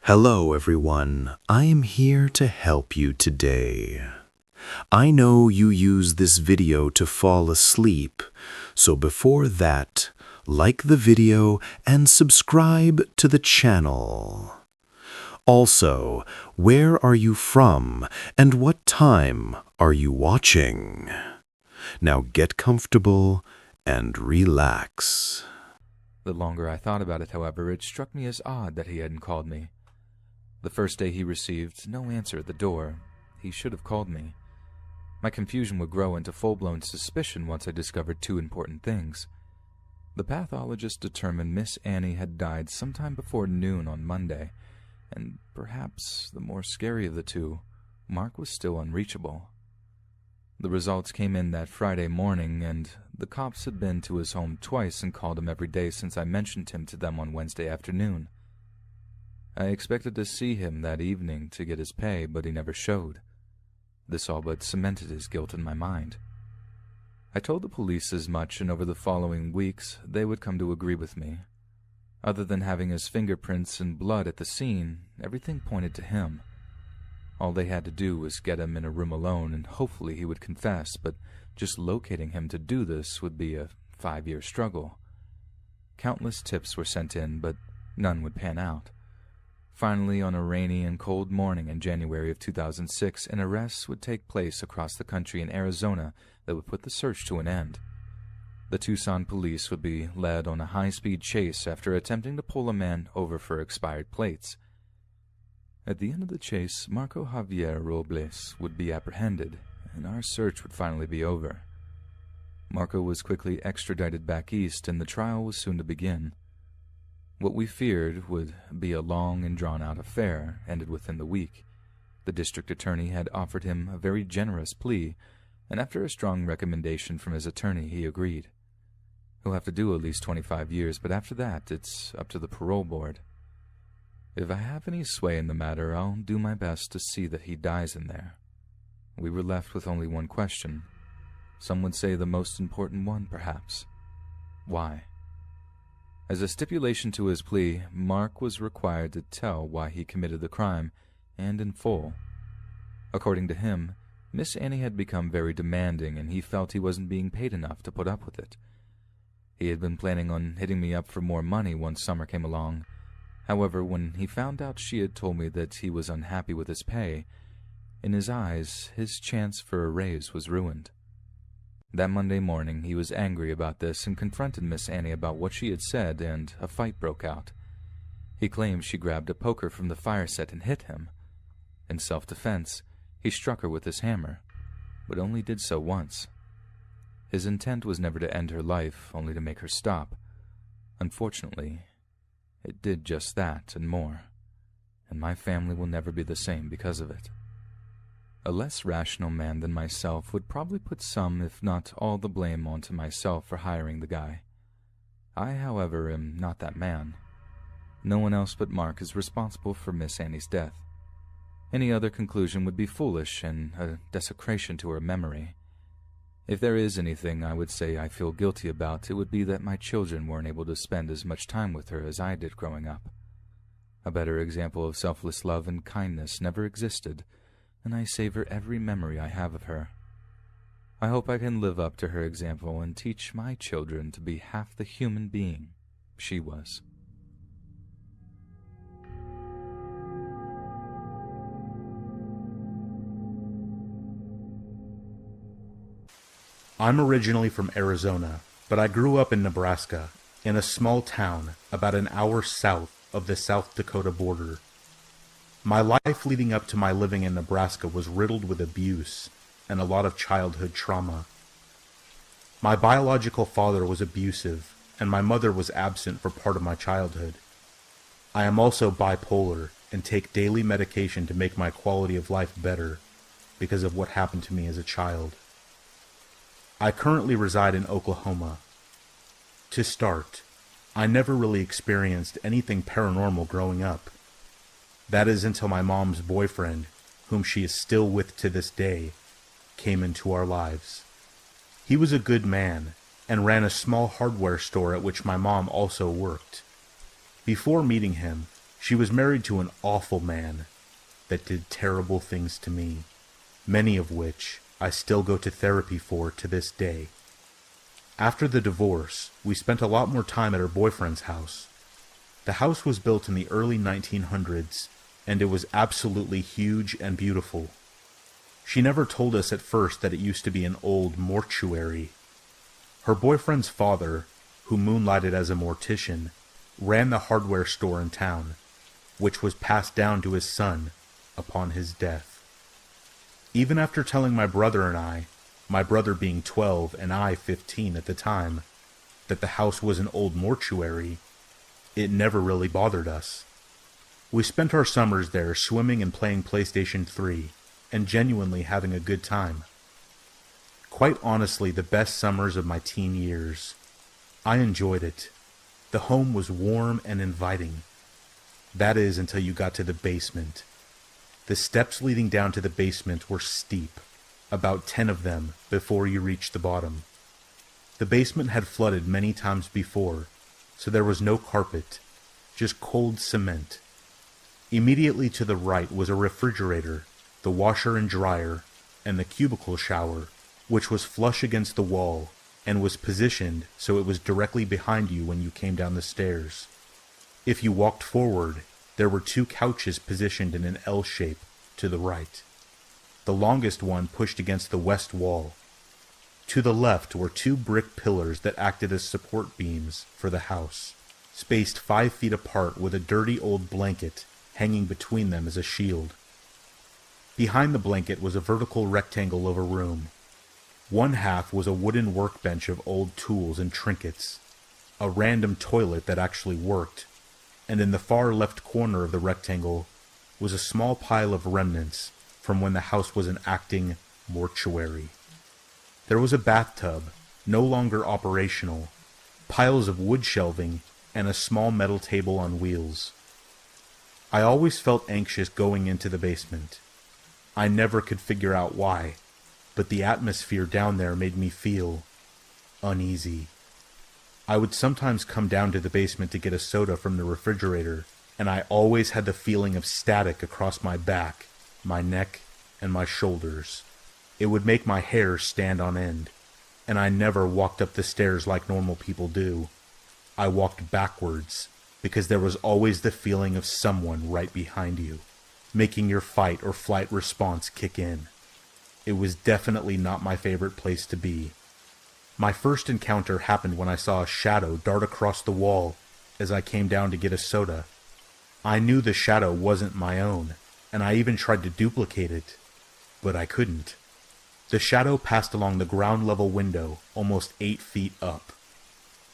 Hello, everyone. I am here to help you today. I know you use this video to fall asleep, so before that, like the video and subscribe to the channel. Also, where are you from and what time are you watching? Now get comfortable and relax. The longer I thought about it, however, it struck me as odd that he hadn't called me. The first day he received no answer at the door. He should have called me. My confusion would grow into full-blown suspicion once I discovered two important things. The pathologist determined Miss Annie had died sometime before noon on Monday, and perhaps the more scary of the two, Mark was still unreachable. The results came in that Friday morning, and the cops had been to his home twice and called him every day since I mentioned him to them on Wednesday afternoon. I expected to see him that evening to get his pay, but he never showed. This all but cemented his guilt in my mind. I told the police as much, and over the following weeks they would come to agree with me. Other than having his fingerprints and blood at the scene, everything pointed to him. All they had to do was get him in a room alone, and hopefully he would confess, but just locating him to do this would be a 5-year struggle. Countless tips were sent in, but none would pan out. Finally, on a rainy and cold morning in January of 2006, an arrest would take place across the country in Arizona that would put the search to an end. The Tucson police would be led on a high-speed chase after attempting to pull a man over for expired plates. At the end of the chase, Marco Javier Robles would be apprehended, and our search would finally be over. Marco was quickly extradited back east, and the trial was soon to begin. What we feared would be a long and drawn-out affair ended within the week. The district attorney had offered him a very generous plea, and after a strong recommendation from his attorney, he agreed. He'll have to do at least 25 years, but after that, it's up to the parole board. If I have any sway in the matter, I'll do my best to see that he dies in there. We were left with only one question. Some would say the most important one, perhaps. Why? As a stipulation to his plea, Mark was required to tell why he committed the crime, and in full. According to him, Miss Annie had become very demanding, and he felt he wasn't being paid enough to put up with it. He had been planning on hitting me up for more money once summer came along. However, when he found out she had told me that he was unhappy with his pay, in his eyes, his chance for a raise was ruined. That Monday morning, he was angry about this and confronted Miss Annie about what she had said, and a fight broke out. He claimed she grabbed a poker from the fire set and hit him. In self-defense, he struck her with his hammer, but only did so once. His intent was never to end her life, only to make her stop. Unfortunately, it did just that and more, and my family will never be the same because of it. A less rational man than myself would probably put some, if not all, the blame onto myself for hiring the guy. I, however, am not that man. No one else but Mark is responsible for Miss Annie's death. Any other conclusion would be foolish and a desecration to her memory. If there is anything I would say I feel guilty about, it would be that my children weren't able to spend as much time with her as I did growing up. A better example of selfless love and kindness never existed, and I savor every memory I have of her. I hope I can live up to her example and teach my children to be half the human being she was. I'm originally from Arizona, but I grew up in Nebraska, in a small town about an hour south of the South Dakota border. My life leading up to my living in Nebraska was riddled with abuse and a lot of childhood trauma. My biological father was abusive, and my mother was absent for part of my childhood. I am also bipolar and take daily medication to make my quality of life better because of what happened to me as a child. I currently reside in Oklahoma. To start, I never really experienced anything paranormal growing up. That is until my mom's boyfriend, whom she is still with to this day, came into our lives. He was a good man and ran a small hardware store at which my mom also worked. Before meeting him, She was married to an awful man that did terrible things to me, many of which I still go to therapy for to this day. After the divorce, we spent a lot more time at her boyfriend's house. The house was built in the early 1900s, and it was absolutely huge and beautiful. She never told us at first that it used to be an old mortuary. Her boyfriend's father, who moonlighted as a mortician, ran the hardware store in town, which was passed down to his son upon his death. Even after telling my brother and I, my brother being 12 and I 15 at the time, that the house was an old mortuary, it never really bothered us. We spent our summers there swimming and playing PlayStation 3, and genuinely having a good time. Quite honestly, the best summers of my teen years. I enjoyed it. The home was warm and inviting. That is, until you got to the basement. The steps leading down to the basement were steep, about 10 of them before you reached the bottom. The basement had flooded many times before, so there was no carpet, just cold cement. Immediately to the right was a refrigerator, the washer and dryer, and the cubicle shower, which was flush against the wall and was positioned so it was directly behind you when you came down the stairs. If you walked forward, there were 2 couches positioned in an L shape to the right. The longest one pushed against the west wall. To the left were 2 brick pillars that acted as support beams for the house, spaced 5 feet apart with a dirty old blanket hanging between them as a shield. Behind the blanket was a vertical rectangle of a room. One half was a wooden workbench of old tools and trinkets, a random toilet that actually worked, and in the far left corner of the rectangle was a small pile of remnants from when the house was an acting mortuary. There was a bathtub, no longer operational, piles of wood shelving, and a small metal table on wheels. I always felt anxious going into the basement. I never could figure out why, but the atmosphere down there made me feel uneasy. I would sometimes come down to the basement to get a soda from the refrigerator, and I always had the feeling of static across my back, my neck, and my shoulders. It would make my hair stand on end, and I never walked up the stairs like normal people do. I walked backwards, because there was always the feeling of someone right behind you, making your fight or flight response kick in. It was definitely not my favorite place to be. My first encounter happened when I saw a shadow dart across the wall as I came down to get a soda. I knew the shadow wasn't my own, and I even tried to duplicate it, but I couldn't. The shadow passed along the ground level window almost 8 feet up.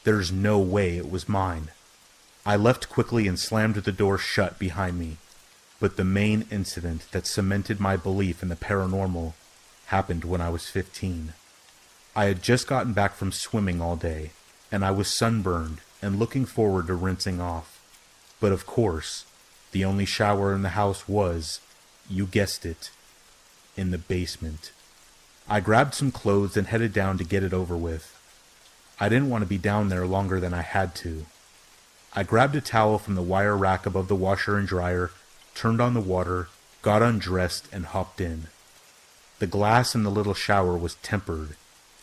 There's no way it was mine. I left quickly and slammed the door shut behind me, but the main incident that cemented my belief in the paranormal happened when I was 15. I had just gotten back from swimming all day, and I was sunburned and looking forward to rinsing off. But of course, the only shower in the house was, you guessed it, in the basement. I grabbed some clothes and headed down to get it over with. I didn't want to be down there longer than I had to. I grabbed a towel from the wire rack above the washer and dryer, turned on the water, got undressed, and hopped in. The glass in the little shower was tempered,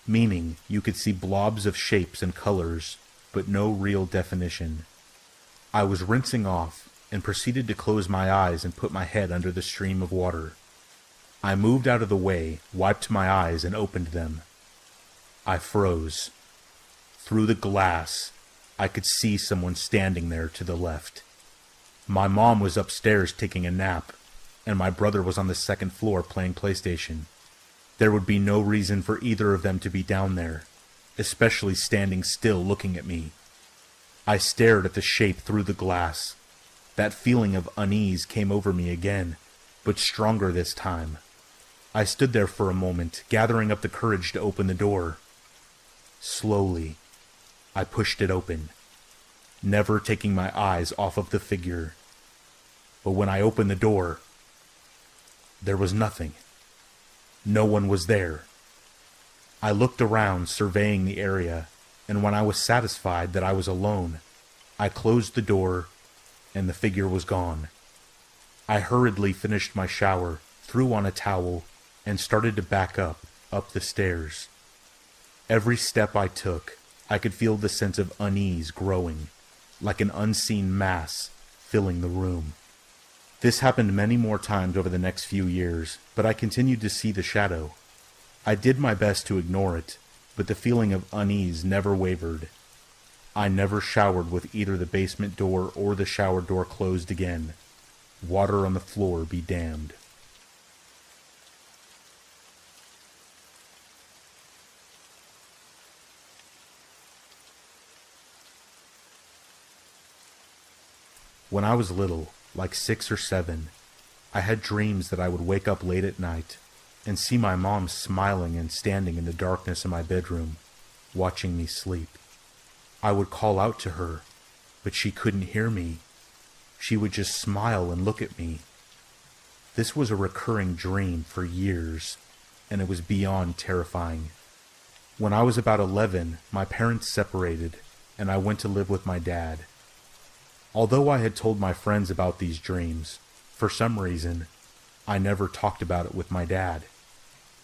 meaning you could see blobs of shapes and colors, but no real definition. I was rinsing off and proceeded to close my eyes and put my head under the stream of water. I moved out of the way, wiped my eyes, and opened them. I froze. Through the glass, I could see someone standing there to the left. My mom was upstairs taking a nap, and my brother was on the second floor playing PlayStation. There would be no reason for either of them to be down there, especially standing still looking at me. I stared at the shape through the glass. That feeling of unease came over me again, but stronger this time. I stood there for a moment, gathering up the courage to open the door. Slowly, I pushed it open, never taking my eyes off of the figure. But when I opened the door, there was nothing. No one was there. I looked around, surveying the area, and when I was satisfied that I was alone, I closed the door and the figure was gone. I hurriedly finished my shower, threw on a towel, and started to back up the stairs. Every step I took, I could feel the sense of unease growing, like an unseen mass filling the room. This happened many more times over the next few years, but I continued to see the shadow. I did my best to ignore it, but the feeling of unease never wavered. I never showered with either the basement door or the shower door closed again. Water on the floor be damned. When I was little, like 6 or 7, I had dreams that I would wake up late at night and see my mom smiling and standing in the darkness of my bedroom, watching me sleep. I would call out to her, but she couldn't hear me. She would just smile and look at me. This was a recurring dream for years, and it was beyond terrifying. When I was about 11, my parents separated, and I went to live with my dad. Although I had told my friends about these dreams, for some reason, I never talked about it with my dad,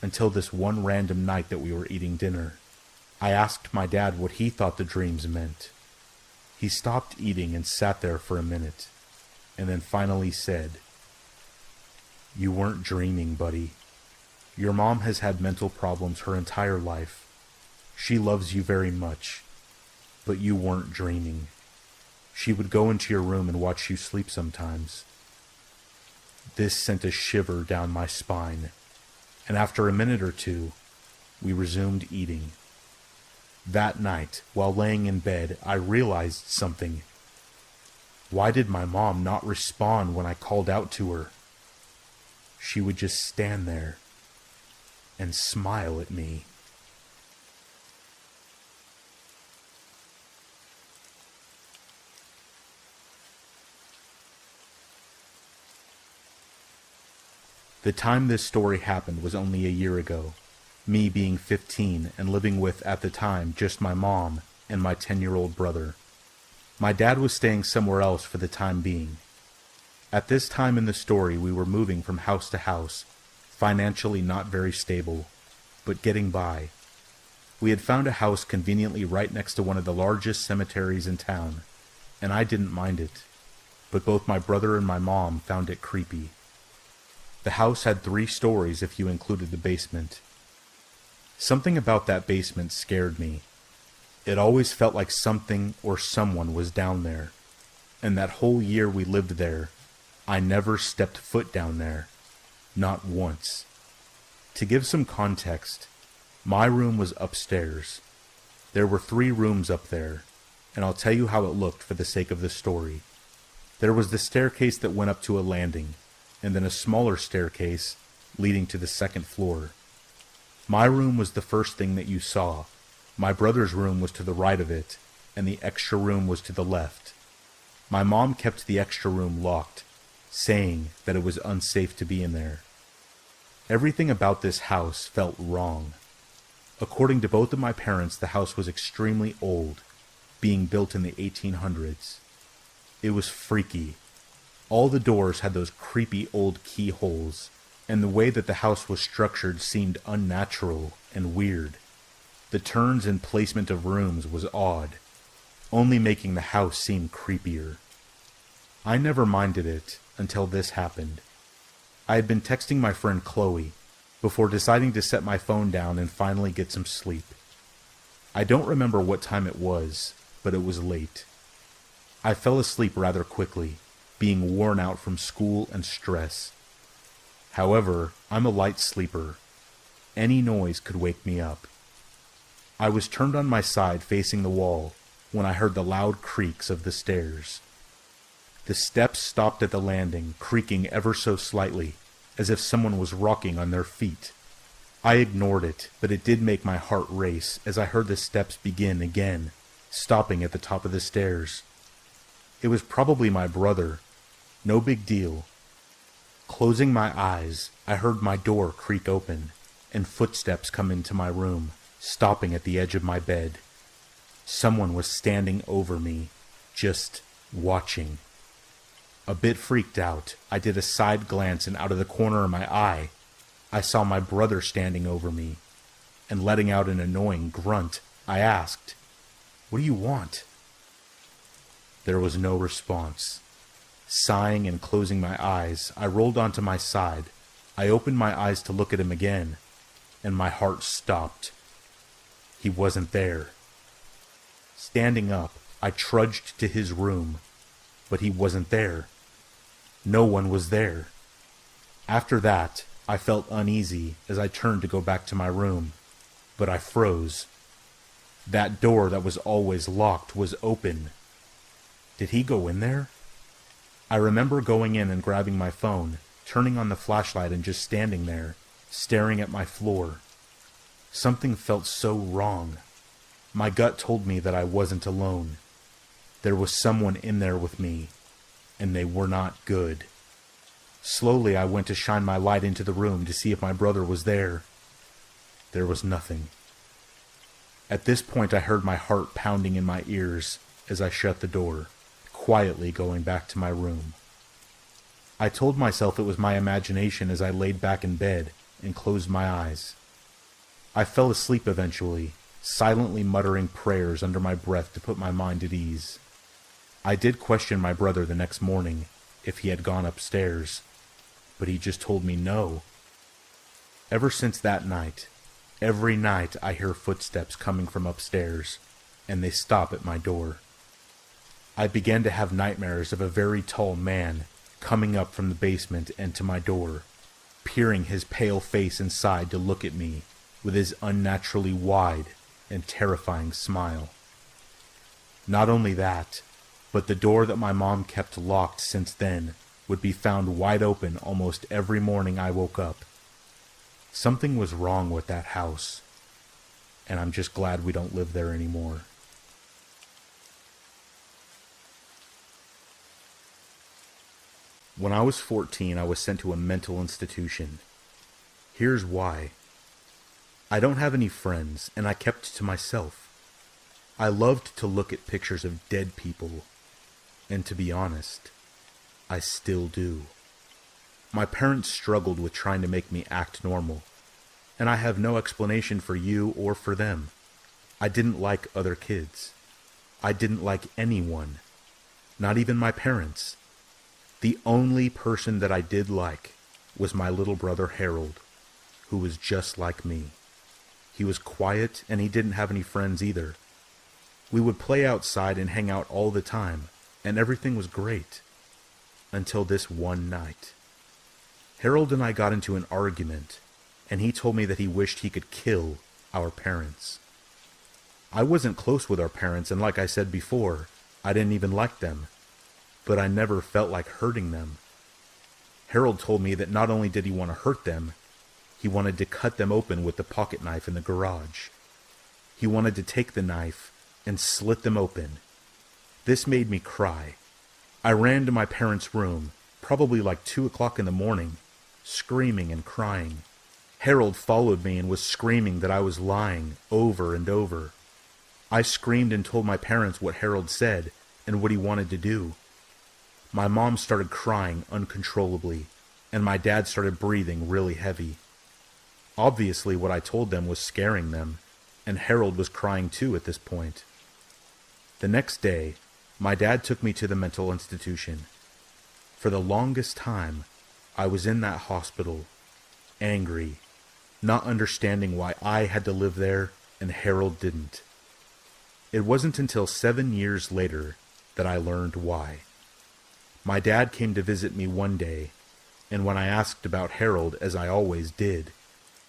until this one random night that we were eating dinner. I asked my dad what he thought the dreams meant. He stopped eating and sat there for a minute, and then finally said, "You weren't dreaming, buddy. Your mom has had mental problems her entire life. She loves you very much, but you weren't dreaming. She would go into your room and watch you sleep sometimes." This sent a shiver down my spine, and after a minute or two, we resumed eating. That night, while laying in bed, I realized something. Why did my mom not respond when I called out to her? She would just stand there and smile at me. The time this story happened was only a year ago, me being 15 and living with, at the time, just my mom and my 10-year-old brother. My dad was staying somewhere else for the time being. At this time in the story, we were moving from house to house, financially not very stable, but getting by. We had found a house conveniently right next to one of the largest cemeteries in town, and I didn't mind it, but both my brother and my mom found it creepy. The house had 3 stories if you included the basement. Something about that basement scared me. It always felt like something or someone was down there, and that whole year we lived there, I never stepped foot down there. Not once. To give some context, my room was upstairs. There were 3 rooms up there, and I'll tell you how it looked for the sake of the story. There was the staircase that went up to a landing, and then a smaller staircase leading to the 2nd floor. My room was the first thing that you saw. My brother's room was to the right of it, and the extra room was to the left. My mom kept the extra room locked, saying that it was unsafe to be in there. Everything about this house felt wrong. According to both of my parents, the house was extremely old, being built in the 1800s. It was freaky. All the doors had those creepy old keyholes, and the way that the house was structured seemed unnatural and weird. The turns and placement of rooms was odd, only making the house seem creepier. I never minded it until this happened. I had been texting my friend Chloe before deciding to set my phone down and finally get some sleep. I don't remember what time it was, but it was late. I fell asleep rather quickly, being worn out from school and stress. However, I'm a light sleeper. Any noise could wake me up. I was turned on my side facing the wall when I heard the loud creaks of the stairs. The steps stopped at the landing, creaking ever so slightly, as if someone was rocking on their feet. I ignored it, but it did make my heart race as I heard the steps begin again, stopping at the top of the stairs. It was probably my brother. No big deal. Closing my eyes, I heard my door creak open, and footsteps come into my room, stopping at the edge of my bed. Someone was standing over me, just watching. A bit freaked out, I did a side glance, and out of the corner of my eye, I saw my brother standing over me, and letting out an annoying grunt, I asked, "What do you want?" There was no response. Sighing and closing my eyes, I rolled onto my side. I opened my eyes to look at him again, and my heart stopped. He wasn't there. Standing up, I trudged to his room, but he wasn't there. No one was there. After that, I felt uneasy as I turned to go back to my room, but I froze. That door that was always locked was open. Did he go in there? I remember going in and grabbing my phone, turning on the flashlight and just standing there, staring at my floor. Something felt so wrong. My gut told me that I wasn't alone. There was someone in there with me, and they were not good. Slowly I went to shine my light into the room to see if my brother was there. There was nothing. At this point I heard my heart pounding in my ears as I shut the door, quietly going back to my room. I told myself it was my imagination as I laid back in bed and closed my eyes. I fell asleep eventually, silently muttering prayers under my breath to put my mind at ease. I did question my brother the next morning if he had gone upstairs, but he just told me no. Ever since that night, every night I hear footsteps coming from upstairs, and they stop at my door. I began to have nightmares of a very tall man coming up from the basement and to my door, peering his pale face inside to look at me with his unnaturally wide and terrifying smile. Not only that, but the door that my mom kept locked since then would be found wide open almost every morning I woke up. Something was wrong with that house, and I'm just glad we don't live there anymore. When I was 14, I was sent to a mental institution. Here's why. I don't have any friends, and I kept to myself. I loved to look at pictures of dead people, and to be honest, I still do. My parents struggled with trying to make me act normal, and I have no explanation for you or for them. I didn't like other kids. I didn't like anyone, not even my parents. The only person that I did like was my little brother Harold, who was just like me. He was quiet, and he didn't have any friends either. We would play outside and hang out all the time, and everything was great. Until this one night. Harold and I got into an argument, and he told me that he wished he could kill our parents. I wasn't close with our parents, and like I said before, I didn't even like them. But I never felt like hurting them. Harold told me that not only did he want to hurt them, he wanted to cut them open with the pocket knife in the garage. He wanted to take the knife and slit them open. This made me cry. I ran to my parents' room, probably like 2 o'clock in the morning, screaming and crying. Harold followed me and was screaming that I was lying over and over. I screamed and told my parents what Harold said and what he wanted to do. My mom started crying uncontrollably, and my dad started breathing really heavy. Obviously, what I told them was scaring them, and Harold was crying too at this point. The next day, my dad took me to the mental institution. For the longest time, I was in that hospital, angry, not understanding why I had to live there and Harold didn't. It wasn't until 7 years later that I learned why. My dad came to visit me one day, and when I asked about Harold, as I always did,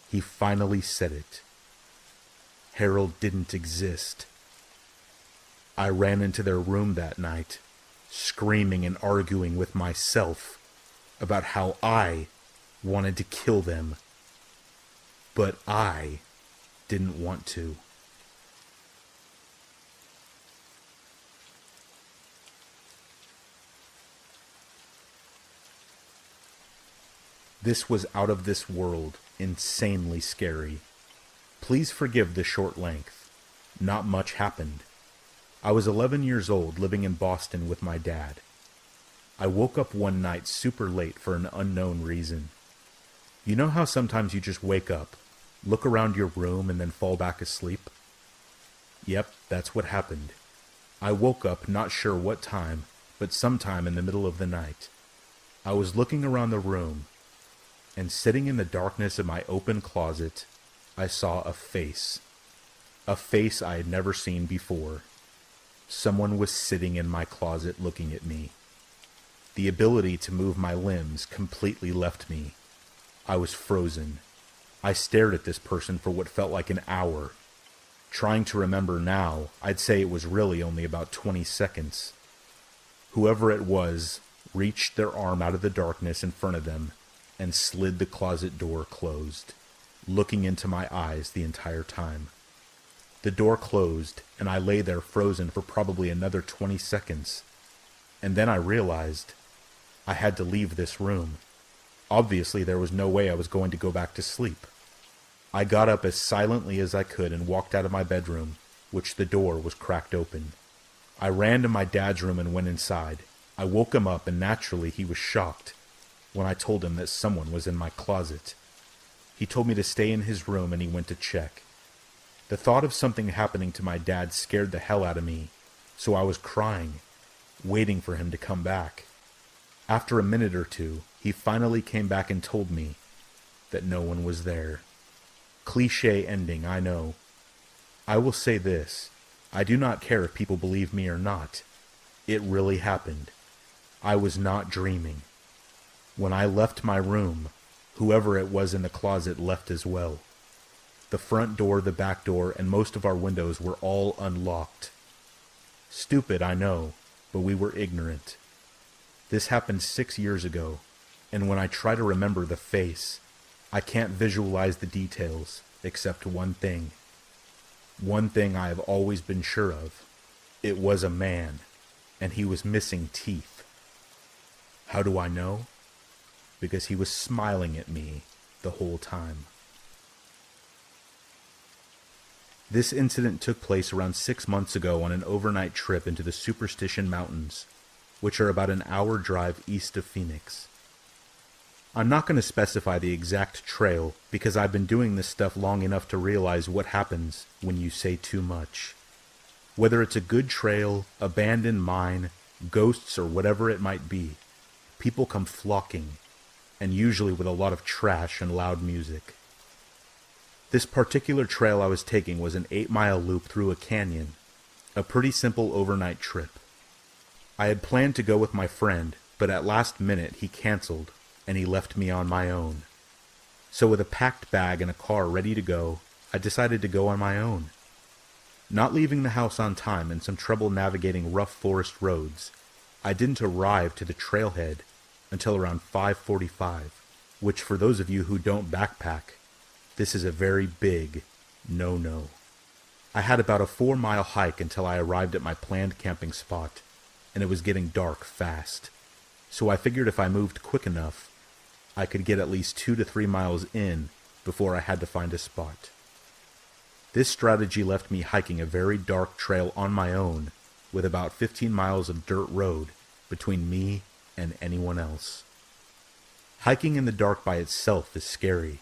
he finally said it. Harold didn't exist. I ran into their room that night, screaming and arguing with myself about how I wanted to kill them, but I didn't want to. This was out of this world, insanely scary. Please forgive the short length. Not much happened. I was 11 years old, living in Boston with my dad. I woke up one night super late for an unknown reason. You know how sometimes you just wake up, look around your room, and then fall back asleep? Yep, that's what happened. I woke up not sure what time, but sometime in the middle of the night. I was looking around the room, and sitting in the darkness of my open closet, I saw a face. A face I had never seen before. Someone was sitting in my closet looking at me. The ability to move my limbs completely left me. I was frozen. I stared at this person for what felt like an hour. Trying to remember now, I'd say it was really only about 20 seconds. Whoever it was reached their arm out of the darkness in front of them and slid the closet door closed, looking into my eyes the entire time. The door closed, and I lay there frozen for probably another 20 seconds. And then I realized I had to leave this room. Obviously, there was no way I was going to go back to sleep. I got up as silently as I could and walked out of my bedroom, which the door was cracked open. I ran to my dad's room and went inside. I woke him up, and naturally he was shocked when I told him that someone was in my closet. He told me to stay in his room, and he went to check. The thought of something happening to my dad scared the hell out of me, so I was crying, waiting for him to come back. After a minute or two, he finally came back and told me that no one was there. Cliché ending, I know. I will say this, I do not care if people believe me or not. It really happened. I was not dreaming. When I left my room, whoever it was in the closet left as well. The front door, the back door, and most of our windows were all unlocked. Stupid, I know, but we were ignorant. This happened 6 years ago, and when I try to remember the face, I can't visualize the details, except one thing. One thing I have always been sure of. It was a man, and he was missing teeth. How do I know? Because he was smiling at me the whole time. This incident took place around 6 months ago on an overnight trip into the Superstition Mountains, which are about an hour drive east of Phoenix. I'm not going to specify the exact trail because I've been doing this stuff long enough to realize what happens when you say too much. Whether it's a good trail, abandoned mine, ghosts, or whatever it might be, people come flocking, and usually with a lot of trash and loud music. This particular trail I was taking was an 8-mile loop through a canyon, a pretty simple overnight trip. I had planned to go with my friend, but at last minute he canceled, and he left me on my own. So with a packed bag and a car ready to go, I decided to go on my own. Not leaving the house on time and some trouble navigating rough forest roads, I didn't arrive to the trailhead until around 5:45, which for those of you who don't backpack, this is a very big no-no. I had about a 4-mile hike until I arrived at my planned camping spot, and it was getting dark fast. So I figured if I moved quick enough, I could get at least 2 to 3 miles in before I had to find a spot. This strategy left me hiking a very dark trail on my own with about 15 miles of dirt road between me and anyone else. Hiking in the dark by itself is scary,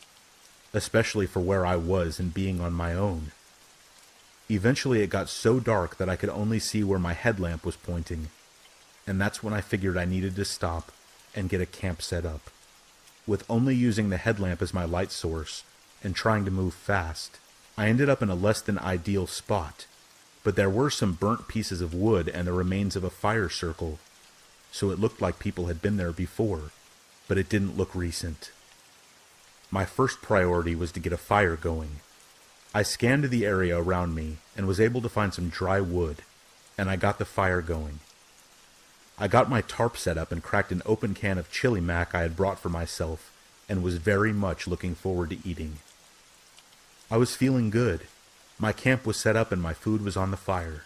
especially for where I was and being on my own. Eventually it got so dark that I could only see where my headlamp was pointing, and that's when I figured I needed to stop and get a camp set up. With only using the headlamp as my light source and trying to move fast, I ended up in a less than ideal spot, but there were some burnt pieces of wood and the remains of a fire circle, so it looked like people had been there before, but it didn't look recent. My first priority was to get a fire going. I scanned the area around me and was able to find some dry wood, and I got the fire going. I got my tarp set up and cracked an open can of chili mac I had brought for myself and was very much looking forward to eating. I was feeling good. My camp was set up and my food was on the fire.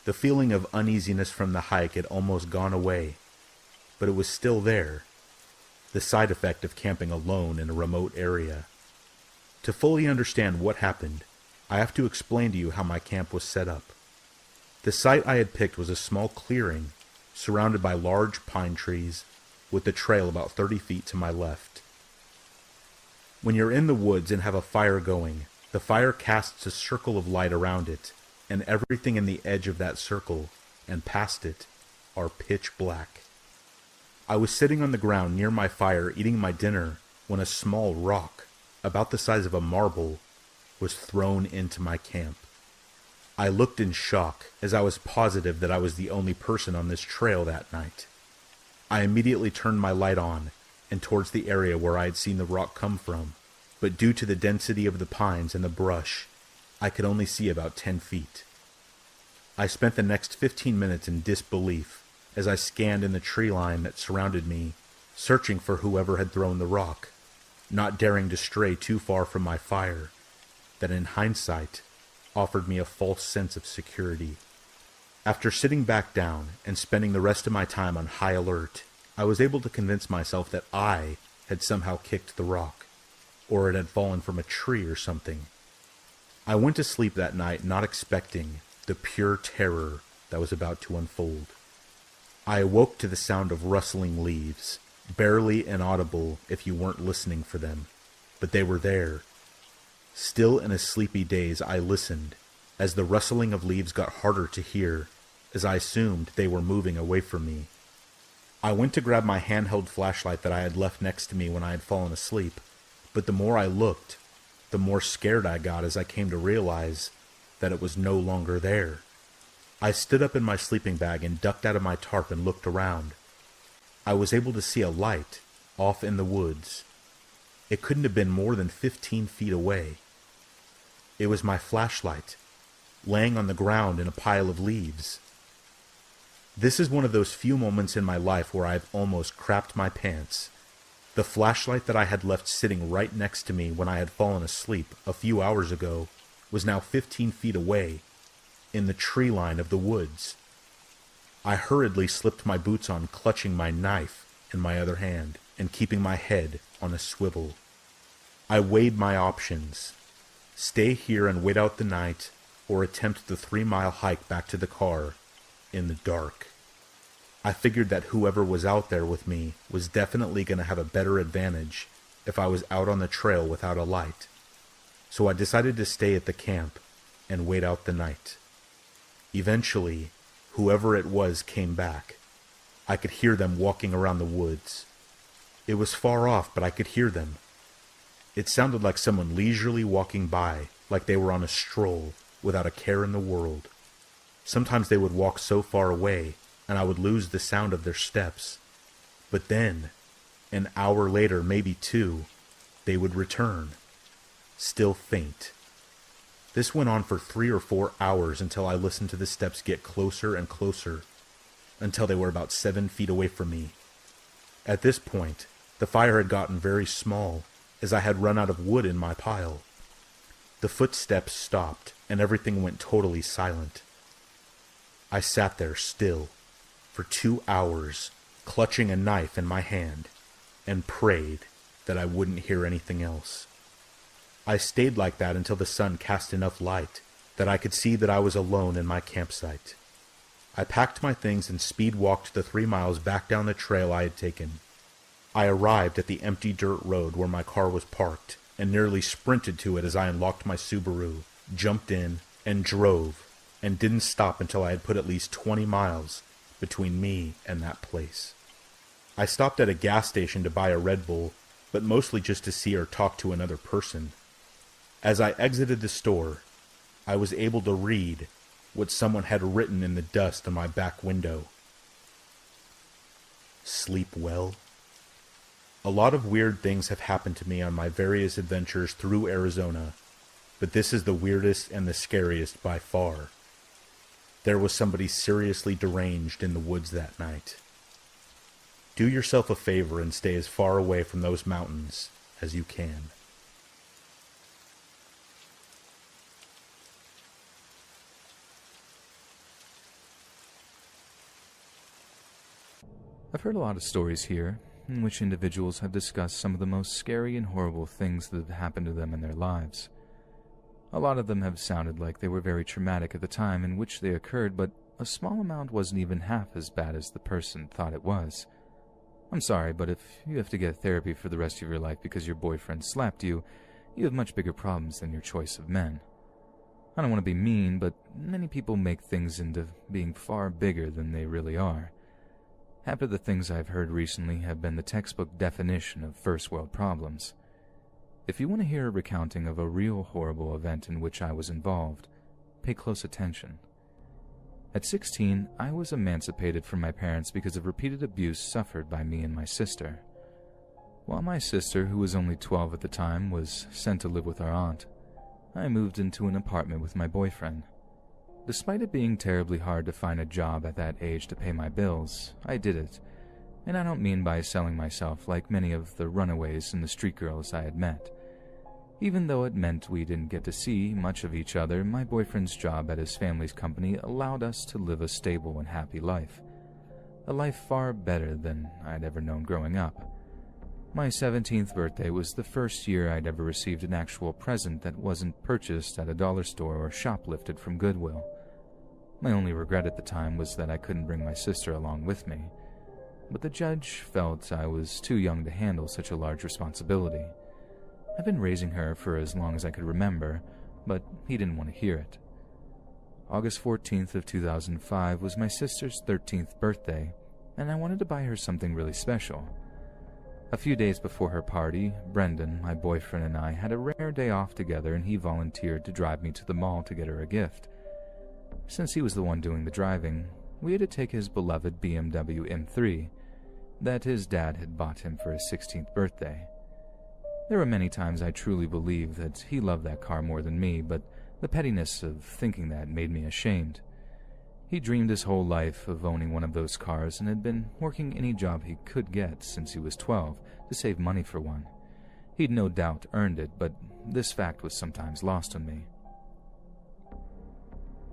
The feeling of uneasiness from the hike had almost gone away, but it was still there. The side effect of camping alone in a remote area. To fully understand what happened, I have to explain to you how my camp was set up. The site I had picked was a small clearing surrounded by large pine trees, with the trail about 30 feet to my left. When you're in the woods and have a fire going, the fire casts a circle of light around it, and everything in the edge of that circle and past it are pitch black. I was sitting on the ground near my fire eating my dinner when a small rock, about the size of a marble, was thrown into my camp. I looked in shock as I was positive that I was the only person on this trail that night. I immediately turned my light on and towards the area where I had seen the rock come from, but due to the density of the pines and the brush, I could only see about 10 feet. I spent the next 15 minutes in disbelief as I scanned in the tree line that surrounded me, searching for whoever had thrown the rock, not daring to stray too far from my fire, that in hindsight offered me a false sense of security. After sitting back down and spending the rest of my time on high alert, I was able to convince myself that I had somehow kicked the rock, or it had fallen from a tree or something. I went to sleep that night not expecting the pure terror that was about to unfold. I awoke to the sound of rustling leaves, barely inaudible if you weren't listening for them, but they were there. Still in a sleepy daze, I listened, as the rustling of leaves got harder to hear, as I assumed they were moving away from me. I went to grab my handheld flashlight that I had left next to me when I had fallen asleep, but the more I looked, the more scared I got as I came to realize that it was no longer there. I stood up in my sleeping bag and ducked out of my tarp and looked around. I was able to see a light off in the woods. It couldn't have been more than 15 feet away. It was my flashlight, laying on the ground in a pile of leaves. This is one of those few moments in my life where I've almost crapped my pants. The flashlight that I had left sitting right next to me when I had fallen asleep a few hours ago was now 15 feet away, in the tree line of the woods. I hurriedly slipped my boots on, clutching my knife in my other hand and keeping my head on a swivel. I weighed my options: stay here and wait out the night, or attempt the 3-mile hike back to the car in the dark. I figured that whoever was out there with me was definitely going to have a better advantage if I was out on the trail without a light. So I decided to stay at the camp and wait out the night. Eventually, whoever it was came back. I could hear them walking around the woods. It was far off, but I could hear them. It sounded like someone leisurely walking by, like they were on a stroll, without a care in the world. Sometimes they would walk so far away, and I would lose the sound of their steps. But then, an hour later, maybe 2, they would return, still faint. This went on for 3 or 4 hours until I listened to the steps get closer and closer, until they were about 7 feet away from me. At this point, the fire had gotten very small, as I had run out of wood in my pile. The footsteps stopped, and everything went totally silent. I sat there still, for 2 hours, clutching a knife in my hand, and prayed that I wouldn't hear anything else. I stayed like that until the sun cast enough light that I could see that I was alone in my campsite. I packed my things and speed walked the 3 miles back down the trail I had taken. I arrived at the empty dirt road where my car was parked and nearly sprinted to it as I unlocked my Subaru, jumped in, and drove, and didn't stop until I had put at least 20 miles between me and that place. I stopped at a gas station to buy a Red Bull, but mostly just to see or talk to another person. As I exited the store, I was able to read what someone had written in the dust on my back window. Sleep well. A lot of weird things have happened to me on my various adventures through Arizona, but this is the weirdest and the scariest by far. There was somebody seriously deranged in the woods that night. Do yourself a favor and stay as far away from those mountains as you can. I've heard a lot of stories here, in which individuals have discussed some of the most scary and horrible things that have happened to them in their lives. A lot of them have sounded like they were very traumatic at the time in which they occurred, but a small amount wasn't even half as bad as the person thought it was. I'm sorry, but if you have to get therapy for the rest of your life because your boyfriend slapped you, you have much bigger problems than your choice of men. I don't want to be mean, but many people make things into being far bigger than they really are. Half of the things I've heard recently have been the textbook definition of first world problems. If you want to hear a recounting of a real horrible event in which I was involved, pay close attention. At 16, I was emancipated from my parents because of repeated abuse suffered by me and my sister. While my sister, who was only 12 at the time, was sent to live with our aunt, I moved into an apartment with my boyfriend. Despite it being terribly hard to find a job at that age to pay my bills, I did it, and I don't mean by selling myself like many of the runaways and the street girls I had met. Even though it meant we didn't get to see much of each other, my boyfriend's job at his family's company allowed us to live a stable and happy life. A life far better than I'd ever known growing up. My 17th birthday was the first year I'd ever received an actual present that wasn't purchased at a dollar store or shoplifted from Goodwill. My only regret at the time was that I couldn't bring my sister along with me, but the judge felt I was too young to handle such a large responsibility. I've been raising her for as long as I could remember, but he didn't want to hear it. August 14th of 2005 was my sister's 13th birthday, and I wanted to buy her something really special. A few days before her party, Brendan, my boyfriend, and I had a rare day off together, and he volunteered to drive me to the mall to get her a gift. Since he was the one doing the driving, we had to take his beloved BMW M3 that his dad had bought him for his 16th birthday. There were many times I truly believed that he loved that car more than me, but the pettiness of thinking that made me ashamed. He dreamed his whole life of owning one of those cars and had been working any job he could get since he was 12 to save money for one. He'd no doubt earned it, but this fact was sometimes lost on me.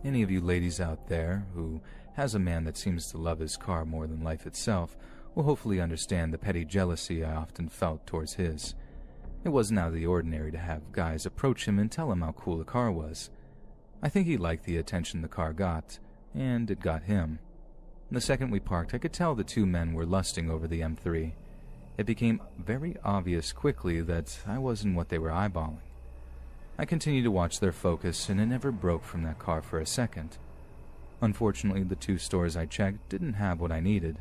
Any of you ladies out there who has a man that seems to love his car more than life itself will hopefully understand the petty jealousy I often felt towards his. It wasn't out of the ordinary to have guys approach him and tell him how cool the car was. I think he liked the attention the car got, and it got him. The second we parked, I could tell the two men were lusting over the M3. It became very obvious quickly that I wasn't what they were eyeballing. I continued to watch their focus, and it never broke from that car for a second. Unfortunately, the two stores I checked didn't have what I needed.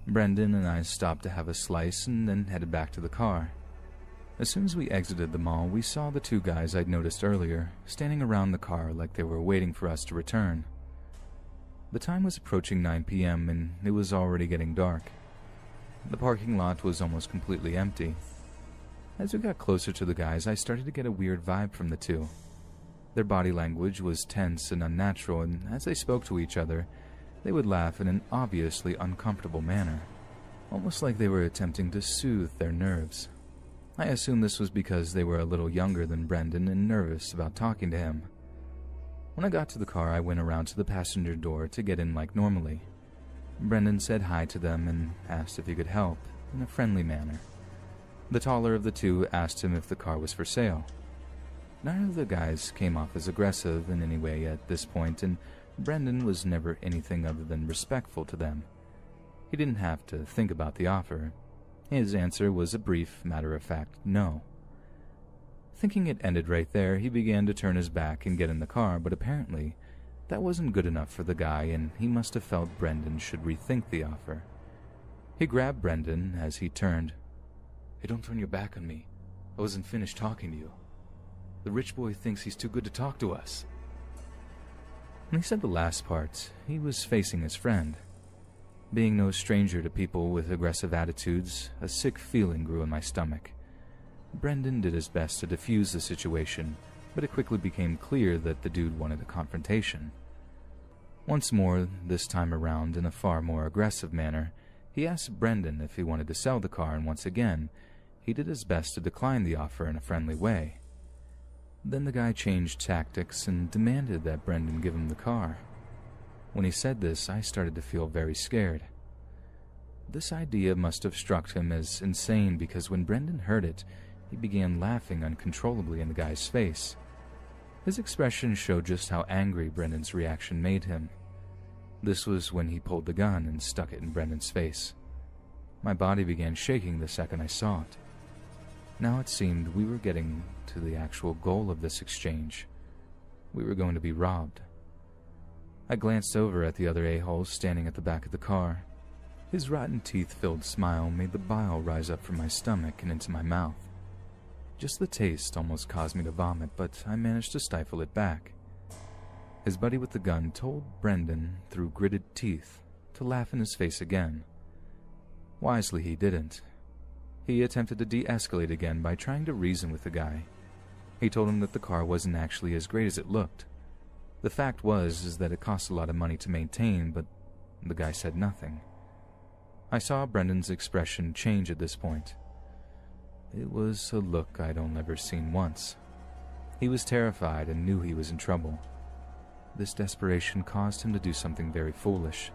Brendan and I stopped to have a slice and then headed back to the car. As soon as we exited the mall, we saw the two guys I'd noticed earlier standing around the car like they were waiting for us to return. The time was approaching 9 p.m. and it was already getting dark. The parking lot was almost completely empty. As we got closer to the guys, I started to get a weird vibe from the two. Their body language was tense and unnatural, and as they spoke to each other, they would laugh in an obviously uncomfortable manner, almost like they were attempting to soothe their nerves. I assumed this was because they were a little younger than Brendan and nervous about talking to him. When I got to the car, I went around to the passenger door to get in like normally. Brendan said hi to them and asked if he could help, in a friendly manner. The taller of the two asked him if the car was for sale. Neither of the guys came off as aggressive in any way at this point, and Brendan was never anything other than respectful to them. He didn't have to think about the offer. His answer was a brief, matter-of-fact no. Thinking it ended right there, he began to turn his back and get in the car, but apparently that wasn't good enough for the guy, and he must have felt Brendan should rethink the offer. He grabbed Brendan as he turned. "Hey, don't turn your back on me. I wasn't finished talking to you. The rich boy thinks he's too good to talk to us." When he said the last part, he was facing his friend. Being no stranger to people with aggressive attitudes, a sick feeling grew in my stomach. Brendan did his best to defuse the situation, but it quickly became clear that the dude wanted a confrontation. Once more, this time around in a far more aggressive manner, he asked Brendan if he wanted to sell the car, and once again, he did his best to decline the offer in a friendly way. Then the guy changed tactics and demanded that Brendan give him the car. When he said this, I started to feel very scared. This idea must have struck him as insane because when Brendan heard it, he began laughing uncontrollably in the guy's face. His expression showed just how angry Brendan's reaction made him. This was when he pulled the gun and stuck it in Brendan's face. My body began shaking the second I saw it. Now it seemed we were getting to the actual goal of this exchange. We were going to be robbed. I glanced over at the other a-hole standing at the back of the car. His rotten teeth-filled smile made the bile rise up from my stomach and into my mouth. Just the taste almost caused me to vomit, but I managed to stifle it back. His buddy with the gun told Brendan, through gritted teeth, to laugh in his face again. Wisely he didn't. He attempted to de-escalate again by trying to reason with the guy. He told him that the car wasn't actually as great as it looked. The fact was that it cost a lot of money to maintain, but the guy said nothing. I saw Brendan's expression change at this point. It was a look I'd only ever seen once. He was terrified and knew he was in trouble. This desperation caused him to do something very foolish.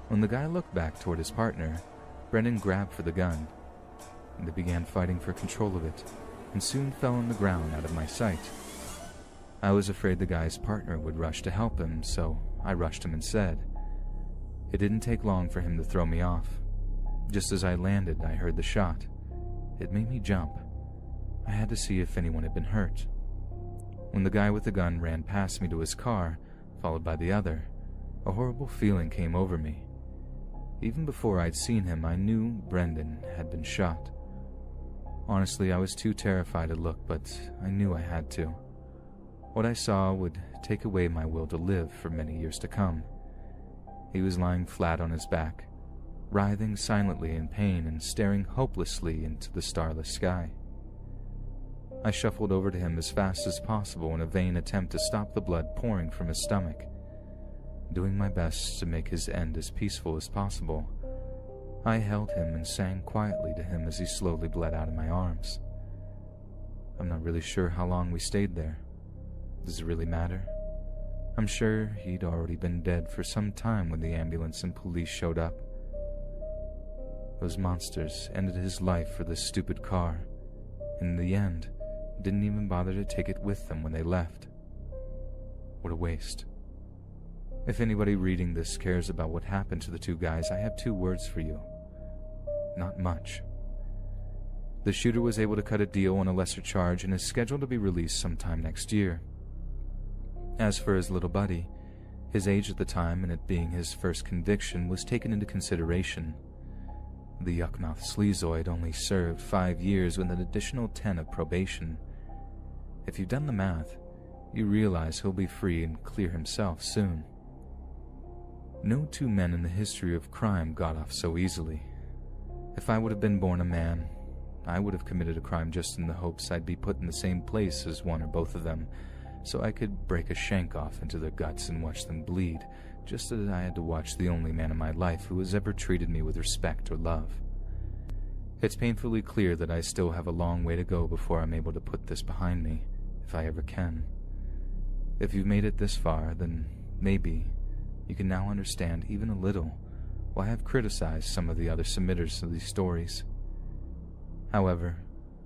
When the guy looked back toward his partner, Brendan grabbed for the gun. They began fighting for control of it, and soon fell on the ground out of my sight. I was afraid the guy's partner would rush to help him, so I rushed him instead. It didn't take long for him to throw me off. Just as I landed, I heard the shot. It made me jump. I had to see if anyone had been hurt. When the guy with the gun ran past me to his car, followed by the other, a horrible feeling came over me. Even before I'd seen him, I knew Brendan had been shot. Honestly, I was too terrified to look, but I knew I had to. What I saw would take away my will to live for many years to come. He was lying flat on his back, writhing silently in pain and staring hopelessly into the starless sky. I shuffled over to him as fast as possible in a vain attempt to stop the blood pouring from his stomach. Doing my best to make his end as peaceful as possible, I held him and sang quietly to him as he slowly bled out of my arms. I'm not really sure how long we stayed there. Does it really matter? I'm sure he'd already been dead for some time when the ambulance and police showed up. Those monsters ended his life for this stupid car. In the end, didn't even bother to take it with them when they left. What a waste. If anybody reading this cares about what happened to the two guys, I have 2 words for you. Not much. The shooter was able to cut a deal on a lesser charge and is scheduled to be released sometime next year. As for his little buddy, his age at the time and it being his first conviction was taken into consideration. The yuckmouth sleazoid only served 5 years with an additional 10 of probation. If you've done the math, you realize he'll be free and clear himself soon. No 2 men in the history of crime got off so easily. If I would have been born a man, I would have committed a crime just in the hopes I'd be put in the same place as one or both of them, so I could break a shank off into their guts and watch them bleed, just as I had to watch the only man in my life who has ever treated me with respect or love. It's painfully clear that I still have a long way to go before I'm able to put this behind me, if I ever can. If you've made it this far, then maybe you can now understand even a little why I've criticized some of the other submitters of these stories. However,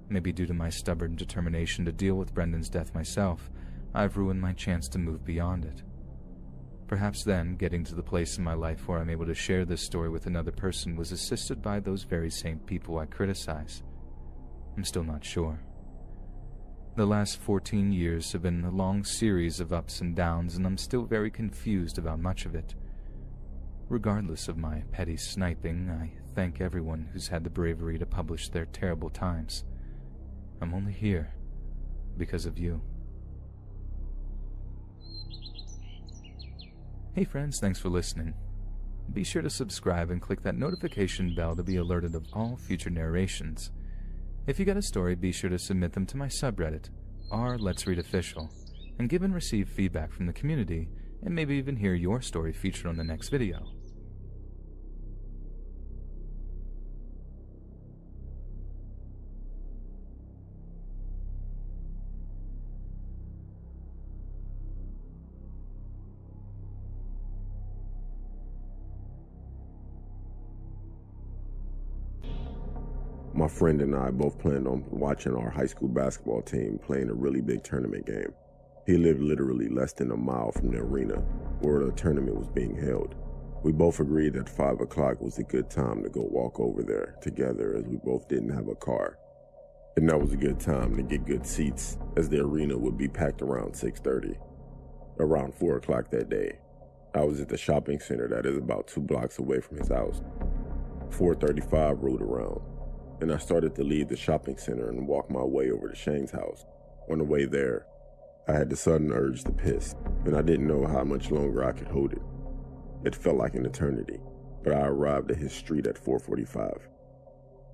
maybe due to my stubborn determination to deal with Brendan's death myself, I've ruined my chance to move beyond it. Perhaps then, getting to the place in my life where I'm able to share this story with another person was assisted by those very same people I criticize. I'm still not sure. The last 14 years have been a long series of ups and downs, and I'm still very confused about much of it. Regardless of my petty sniping, I thank everyone who's had the bravery to publish their terrible times. I'm only here because of you. Hey friends, thanks for listening. Be sure to subscribe and click that notification bell to be alerted of all future narrations. If you got a story, be sure to submit them to my subreddit, r/Let's Read Official, and give and receive feedback from the community, and maybe even hear your story featured on the next video. My friend and I both planned on watching our high school basketball team playing a really big tournament game. He lived literally less than a mile from the arena where the tournament was being held. We both agreed that 5 o'clock was a good time to go walk over there together, as we both didn't have a car. And that was a good time to get good seats, as the arena would be packed around 6:30. Around 4 o'clock that day, I was at the shopping center that is about 2 blocks away from his house. 4:35 rolled around, and I started to leave the shopping center and walk my way over to Shane's house. On the way there, I had the sudden urge to piss, and I didn't know how much longer I could hold it. It felt like an eternity, but I arrived at his street at 4:45,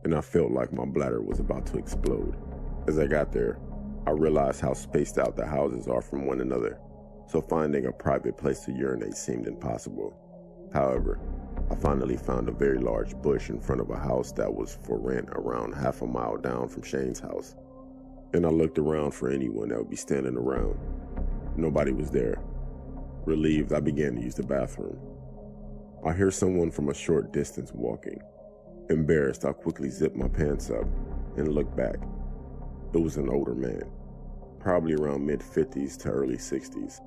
and I felt like my bladder was about to explode. As I got there, I realized how spaced out the houses are from one another, so finding a private place to urinate seemed impossible. However, I finally found a very large bush in front of a house that was for rent around half a mile down from Shane's house, and I looked around for anyone that would be standing around. Nobody was there. Relieved, I began to use the bathroom. I hear someone from a short distance walking. Embarrassed, I quickly zipped my pants up and looked back. It was an older man, probably around mid-50s to early 60s,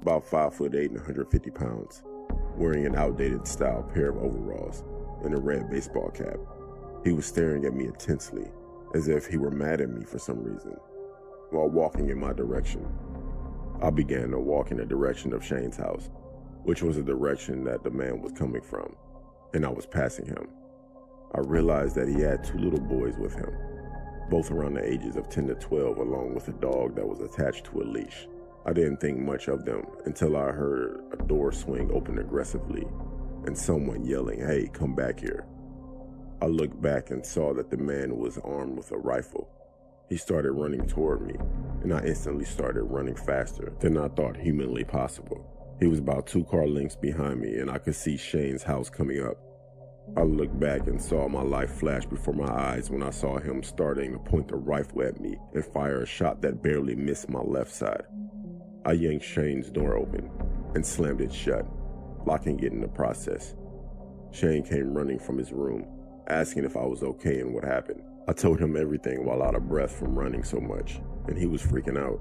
about 5'8" and 150 pounds, wearing an outdated style pair of overalls and a red baseball cap. He was staring at me intensely, as if he were mad at me for some reason, while walking in my direction. I began to walk in the direction of Shane's house, which was the direction that the man was coming from, and I was passing him. I realized that he had 2 little boys with him, both around the ages of 10 to 12, along with a dog that was attached to a leash. I didn't think much of them until I heard a door swing open aggressively and someone yelling, "Hey, come back here." I looked back and saw that the man was armed with a rifle. He started running toward me, and I instantly started running faster than I thought humanly possible. He was about 2 car lengths behind me, and I could see Shane's house coming up. I looked back and saw my life flash before my eyes when I saw him starting to point the rifle at me and fire a shot that barely missed my left side. I yanked Shane's door open and slammed it shut, locking it in the process. Shane came running from his room, asking if I was okay and what happened. I told him everything while out of breath from running so much, and he was freaking out.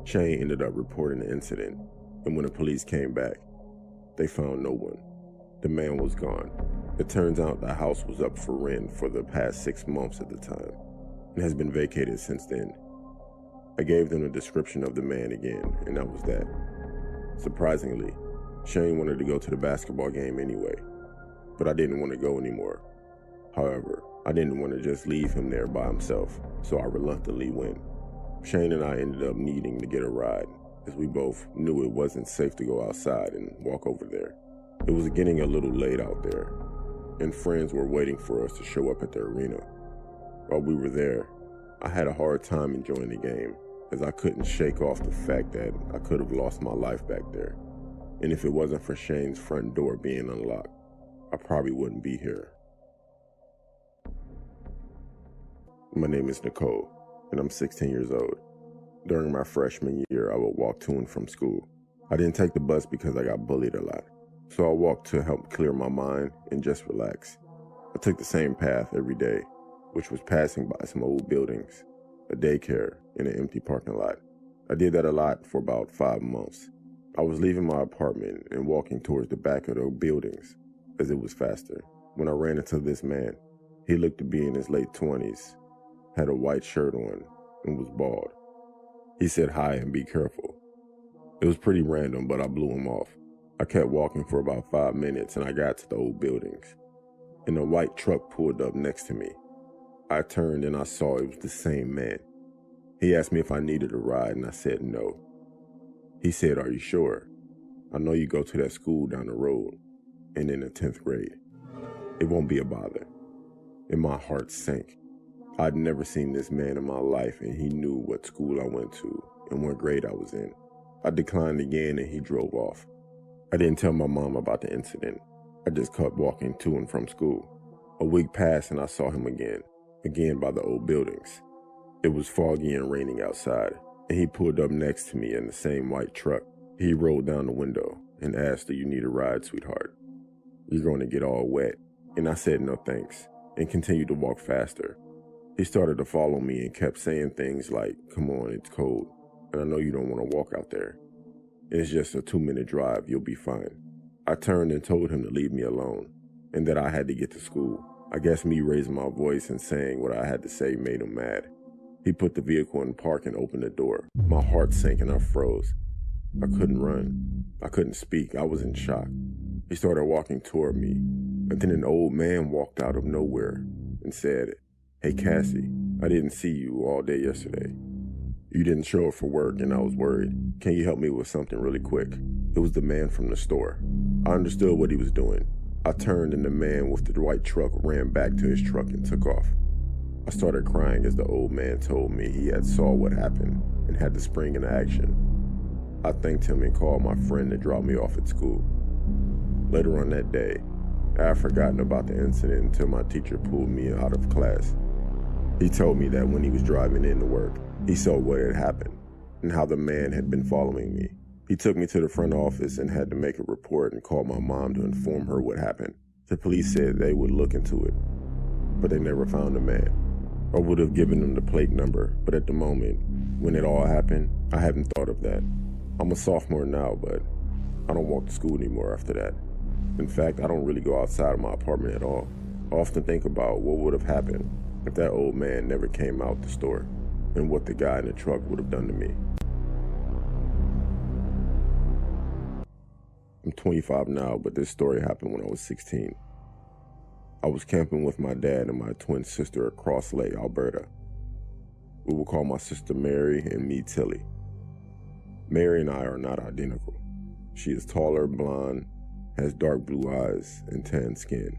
Shane ended up reporting the incident, and when the police came back, they found no one. The man was gone. It turns out the house was up for rent for the past 6 months at the time, and has been vacated since then. I gave them a description of the man again, and that was that. Surprisingly, Shane wanted to go to the basketball game anyway, but I didn't want to go anymore. However, I didn't want to just leave him there by himself, so I reluctantly went. Shane and I ended up needing to get a ride, as we both knew it wasn't safe to go outside and walk over there. It was getting a little late out there, and friends were waiting for us to show up at the arena. While we were there, I had a hard time enjoying the game, as I couldn't shake off the fact that I could have lost my life back there. And if it wasn't for Shane's front door being unlocked, I probably wouldn't be here. My name is Nicole, and I'm 16 years old. During my freshman year, I would walk to and from school. I didn't take the bus because I got bullied a lot, so I walked to help clear my mind and just relax. I took the same path every day, which was passing by some old buildings, a daycare, and an empty parking lot. I did that a lot for about 5 months. I was leaving my apartment and walking towards the back of the buildings, as it was faster, when I ran into this man. He looked to be in his late 20s, had a white shirt on, and was bald. He said hi and be careful. It was pretty random, but I blew him off. I kept walking for about 5 minutes, and I got to the old buildings, and a white truck pulled up next to me. I turned and I saw it was the same man. He asked me if I needed a ride, and I said no. He said, "Are you sure? I know you go to that school down the road and in the 10th grade. It won't be a bother." And my heart sank. I'd never seen this man in my life, and he knew what school I went to and what grade I was in. I declined again, and he drove off. I didn't tell my mom about the incident. I just kept walking to and from school. A week passed, and I saw him again by the old buildings. It was foggy and raining outside, and he pulled up next to me in the same white truck. He rolled down the window and asked, "Do you need a ride, sweetheart? You're going to get all wet." And I said no thanks, and continued to walk faster. He started to follow me and kept saying things like, "Come on, it's cold." and I know you don't want to walk out there. It's just a 2-minute drive, you'll be fine. I turned and told him to leave me alone, and that I had to get to school. I guess me raising my voice and saying what I had to say made him mad. He put the vehicle in park and opened the door. My heart sank and I froze. I couldn't run. I couldn't speak. I was in shock. He started walking toward me, and then an old man walked out of nowhere and said, "Hey Cassie, I didn't see you all day yesterday. You didn't show up for work and I was worried. Can you help me with something really quick?" It was the man from the store. I understood what he was doing. I turned and the man with the white truck ran back to his truck and took off. I started crying as the old man told me he had saw what happened and had to spring into action. I thanked him and called my friend to drop me off at school. Later on that day, I had forgotten about the incident until my teacher pulled me out of class. He told me that when he was driving into work, he saw what had happened and how the man had been following me. He took me to the front office and had to make a report and call my mom to inform her what happened. The police said they would look into it, but they never found the man. I would have given them the plate number, but at the moment, when it all happened, I hadn't thought of that. I'm a sophomore now, but I don't walk to school anymore after that. In fact, I don't really go outside of my apartment at all. I often think about what would have happened if that old man never came out the store, and what the guy in the truck would have done to me. I'm 25 now, but this story happened when I was 16. I was camping with my dad and my twin sister at Cross Lake, Alberta. We will call my sister Mary and me Tilly. Mary and I are not identical. She is taller, blonde, has dark blue eyes, and tan skin.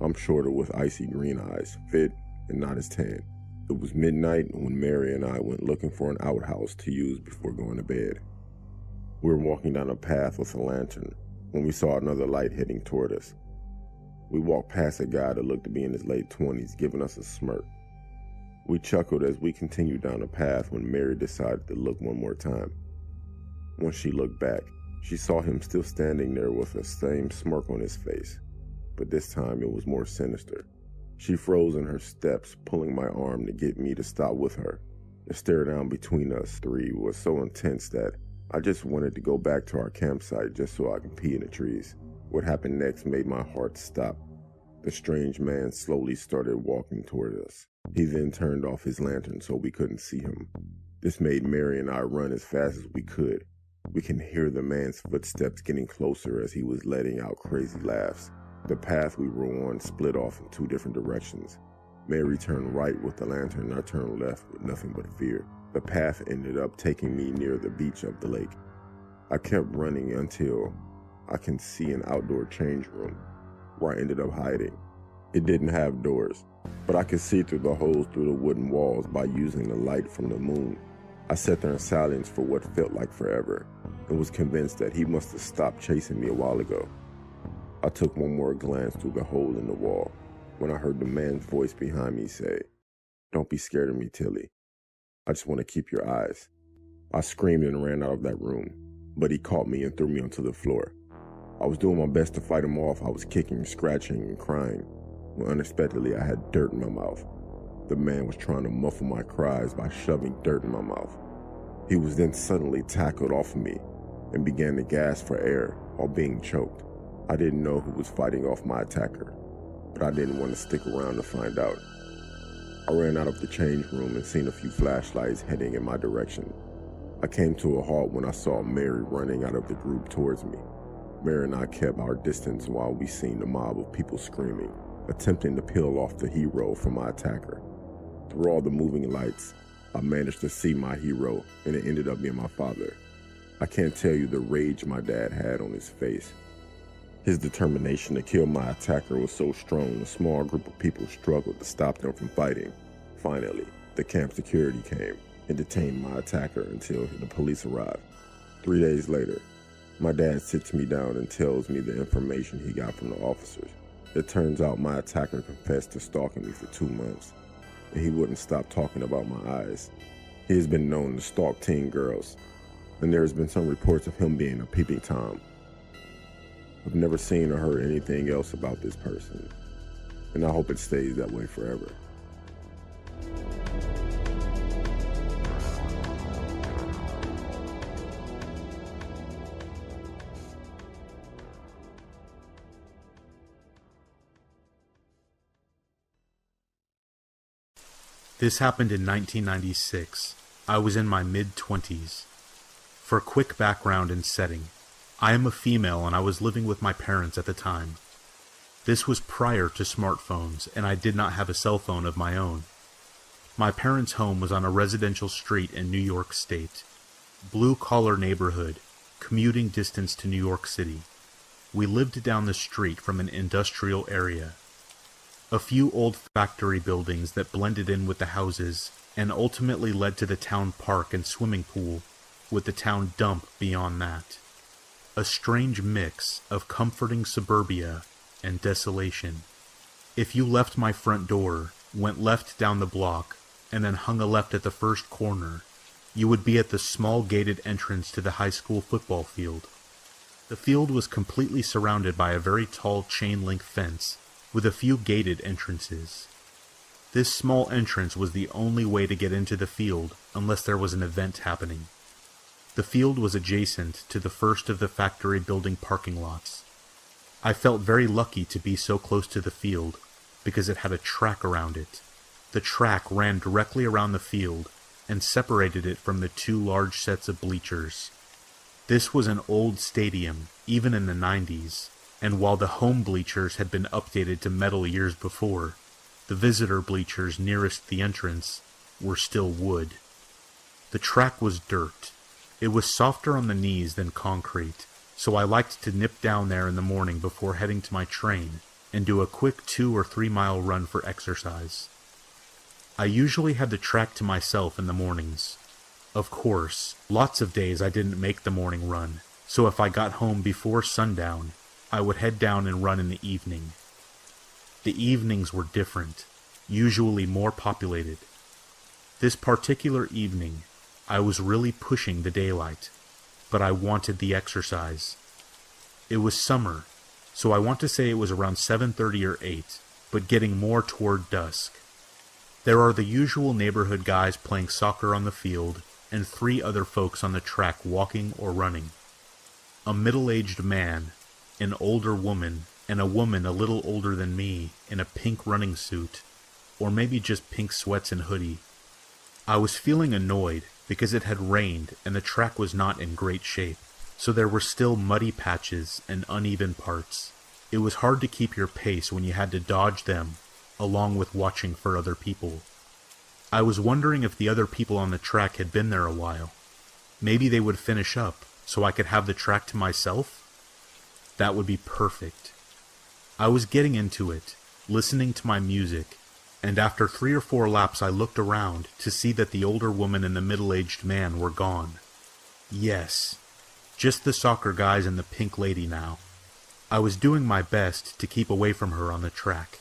I'm shorter with icy green eyes, fit and not as tan. It was midnight when Mary and I went looking for an outhouse to use before going to bed. We were walking down a path with a lantern when we saw another light heading toward us. We walked past a guy that looked to be in his late 20s, giving us a smirk. We chuckled as we continued down the path when Mary decided to look one more time. When she looked back, she saw him still standing there with the same smirk on his face, but this time it was more sinister. She froze in her steps, pulling my arm to get me to stop with her. The stare down between us three was so intense that I just wanted to go back to our campsite just so I could pee in the trees. What happened next made my heart stop. The strange man slowly started walking toward us. He then turned off his lantern so we couldn't see him. This made Mary and I run as fast as we could. We can hear the man's footsteps getting closer as he was letting out crazy laughs. The path we were on split off in two different directions. Mary turned right with the lantern and I turned left with nothing but fear. The path ended up taking me near the beach of the lake. I kept running until I can see an outdoor change room where I ended up hiding. It didn't have doors, but I could see through the holes through the wooden walls by using the light from the moon. I sat there in silence for what felt like forever and was convinced that he must have stopped chasing me a while ago. I took one more glance through the hole in the wall when I heard the man's voice behind me say, "Don't be scared of me, Tilly. I just want to keep your eyes." I screamed and ran out of that room, but he caught me and threw me onto the floor. I was doing my best to fight him off. I was kicking, scratching, and crying, when unexpectedly I had dirt in my mouth. The man was trying to muffle my cries by shoving dirt in my mouth. He was then suddenly tackled off of me and began to gasp for air while being choked. I didn't know who was fighting off my attacker, but I didn't want to stick around to find out. I ran out of the change room and seen a few flashlights heading in my direction. I came to a halt when I saw Mary running out of the group towards me. Mary and I kept our distance while we seen the mob of people screaming, attempting to peel off the hero from my attacker. Through all the moving lights, I managed to see my hero, and it ended up being my father. I can't tell you the rage my dad had on his face. His determination to kill my attacker was so strong, a small group of people struggled to stop them from fighting. Finally, the camp security came and detained my attacker until the police arrived. 3 days later, my dad sits me down and tells me the information he got from the officers. It turns out my attacker confessed to stalking me for 2 months, and he wouldn't stop talking about my eyes. He has been known to stalk teen girls, and there has been some reports of him being a peeping Tom. I've never seen or heard anything else about this person, and I hope it stays that way forever. This happened in 1996. I was in my mid-20s. For quick background and setting, I am a female and I was living with my parents at the time. This was prior to smartphones, and I did not have a cell phone of my own. My parents' home was on a residential street in New York State. Blue-collar neighborhood, commuting distance to New York City. We lived down the street from an industrial area. A few old factory buildings that blended in with the houses and ultimately led to the town park and swimming pool, with the town dump beyond that. A strange mix of comforting suburbia and desolation. If you left my front door, went left down the block, and then hung a left at the first corner, you would be at the small gated entrance to the high school football field. The field was completely surrounded by a very tall chain-link fence with a few gated entrances. This small entrance was the only way to get into the field unless there was an event happening. The field was adjacent to the first of the factory building parking lots. I felt very lucky to be so close to the field because it had a track around it. The track ran directly around the field and separated it from the two large sets of bleachers. This was an old stadium, even in the 90s, and while the home bleachers had been updated to metal years before, the visitor bleachers nearest the entrance were still wood. The track was dirt. It was softer on the knees than concrete, so I liked to nip down there in the morning before heading to my train and do a quick 2 or 3 mile run for exercise. I usually had the track to myself in the mornings. Of course, lots of days I didn't make the morning run, so if I got home before sundown, I would head down and run in the evening. The evenings were different, usually more populated. This particular evening, I was really pushing the daylight, but I wanted the exercise. It was summer, so I want to say it was around 7:30 or 8, but getting more toward dusk. There are the usual neighborhood guys playing soccer on the field, and 3 other folks on the track walking or running. A middle-aged man, an older woman, and a woman a little older than me in a pink running suit, or maybe just pink sweats and hoodie. I was feeling annoyed because it had rained and the track was not in great shape, so there were still muddy patches and uneven parts. It was hard to keep your pace when you had to dodge them, along with watching for other people. I was wondering if the other people on the track had been there a while. Maybe they would finish up, so I could have the track to myself? That would be perfect. I was getting into it, listening to my music, and after 3 or 4 laps I looked around to see that the older woman and the middle-aged man were gone. Yes, just the soccer guys and the pink lady now. I was doing my best to keep away from her on the track.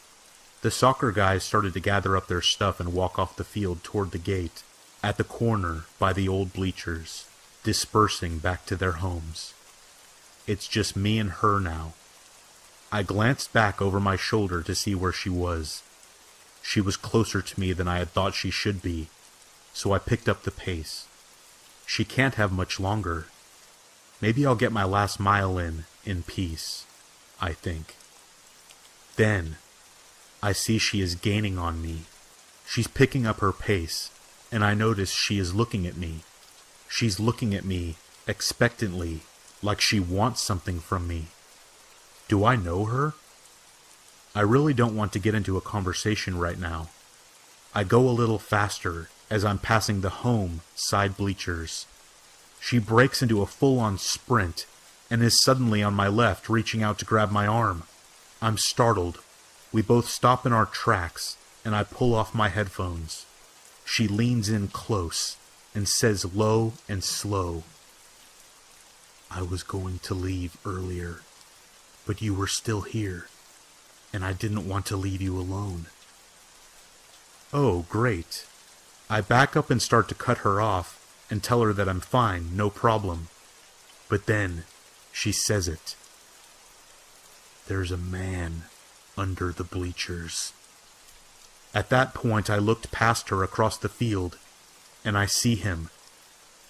The soccer guys started to gather up their stuff and walk off the field toward the gate, at the corner by the old bleachers, dispersing back to their homes. It's just me and her now. I glanced back over my shoulder to see where she was. She was closer to me than I had thought she should be, so I picked up the pace. She can't have much longer. Maybe I'll get my last mile in peace, I think. Then, I see she is gaining on me. She's picking up her pace, and I notice she is looking at me. She's looking at me expectantly, like she wants something from me. Do I know her? I really don't want to get into a conversation right now. I go a little faster as I'm passing the home side bleachers. She breaks into a full-on sprint and is suddenly on my left, reaching out to grab my arm. I'm startled. We both stop in our tracks, and I pull off my headphones. She leans in close and says low and slow, "I was going to leave earlier, but you were still here, and I didn't want to leave you alone." Oh, great. I back up and start to cut her off and tell her that I'm fine, no problem. But then, she says it. "There's a man under the bleachers." At that point, I looked past her across the field, and I see him,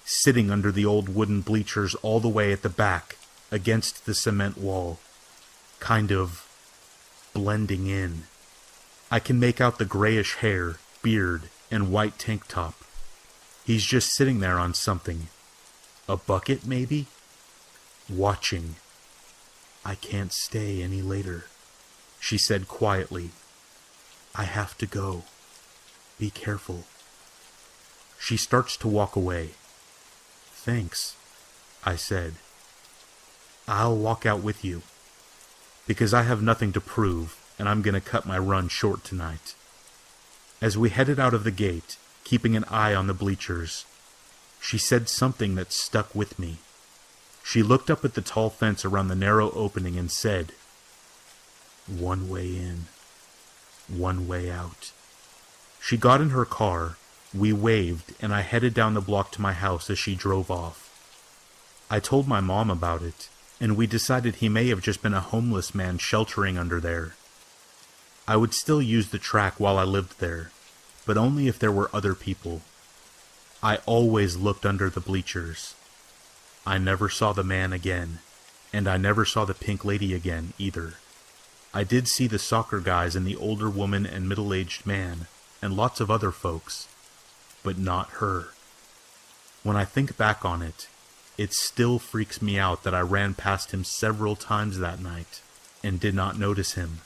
sitting under the old wooden bleachers all the way at the back, against the cement wall, kind of blending in. I can make out the grayish hair, beard, and white tank top. He's just sitting there on something. A bucket, maybe? Watching. I can't stay any later, she said quietly. I have to go. Be careful. She starts to walk away. Thanks, I said. I'll walk out with you, because I have nothing to prove, and I'm going to cut my run short tonight. As we headed out of the gate, keeping an eye on the bleachers, she said something that stuck with me. She looked up at the tall fence around the narrow opening and said, "One way in, one way out." She got in her car, we waved, and I headed down the block to my house as she drove off. I told my mom about it, and we decided he may have just been a homeless man sheltering under there. I would still use the track while I lived there, but only if there were other people. I always looked under the bleachers. I never saw the man again, and I never saw the pink lady again either. I did see the soccer guys and the older woman and middle-aged man, and lots of other folks, but not her. When I think back on it, it still freaks me out that I ran past him several times that night and did not notice him.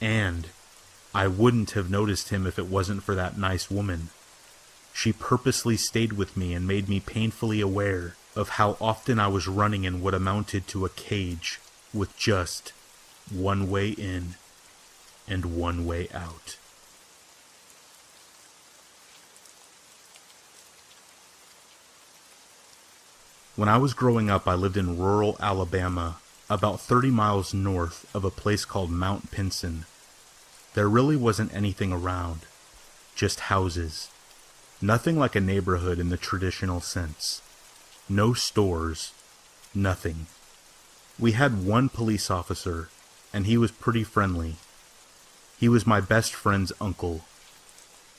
And I wouldn't have noticed him if it wasn't for that nice woman. She purposely stayed with me and made me painfully aware of how often I was running in what amounted to a cage with just one way in and one way out. When I was growing up, I lived in rural Alabama, about 30 miles north of a place called Mount Pinson. There really wasn't anything around, just houses. Nothing like a neighborhood in the traditional sense. No stores, nothing. We had one police officer, and he was pretty friendly. He was my best friend's uncle.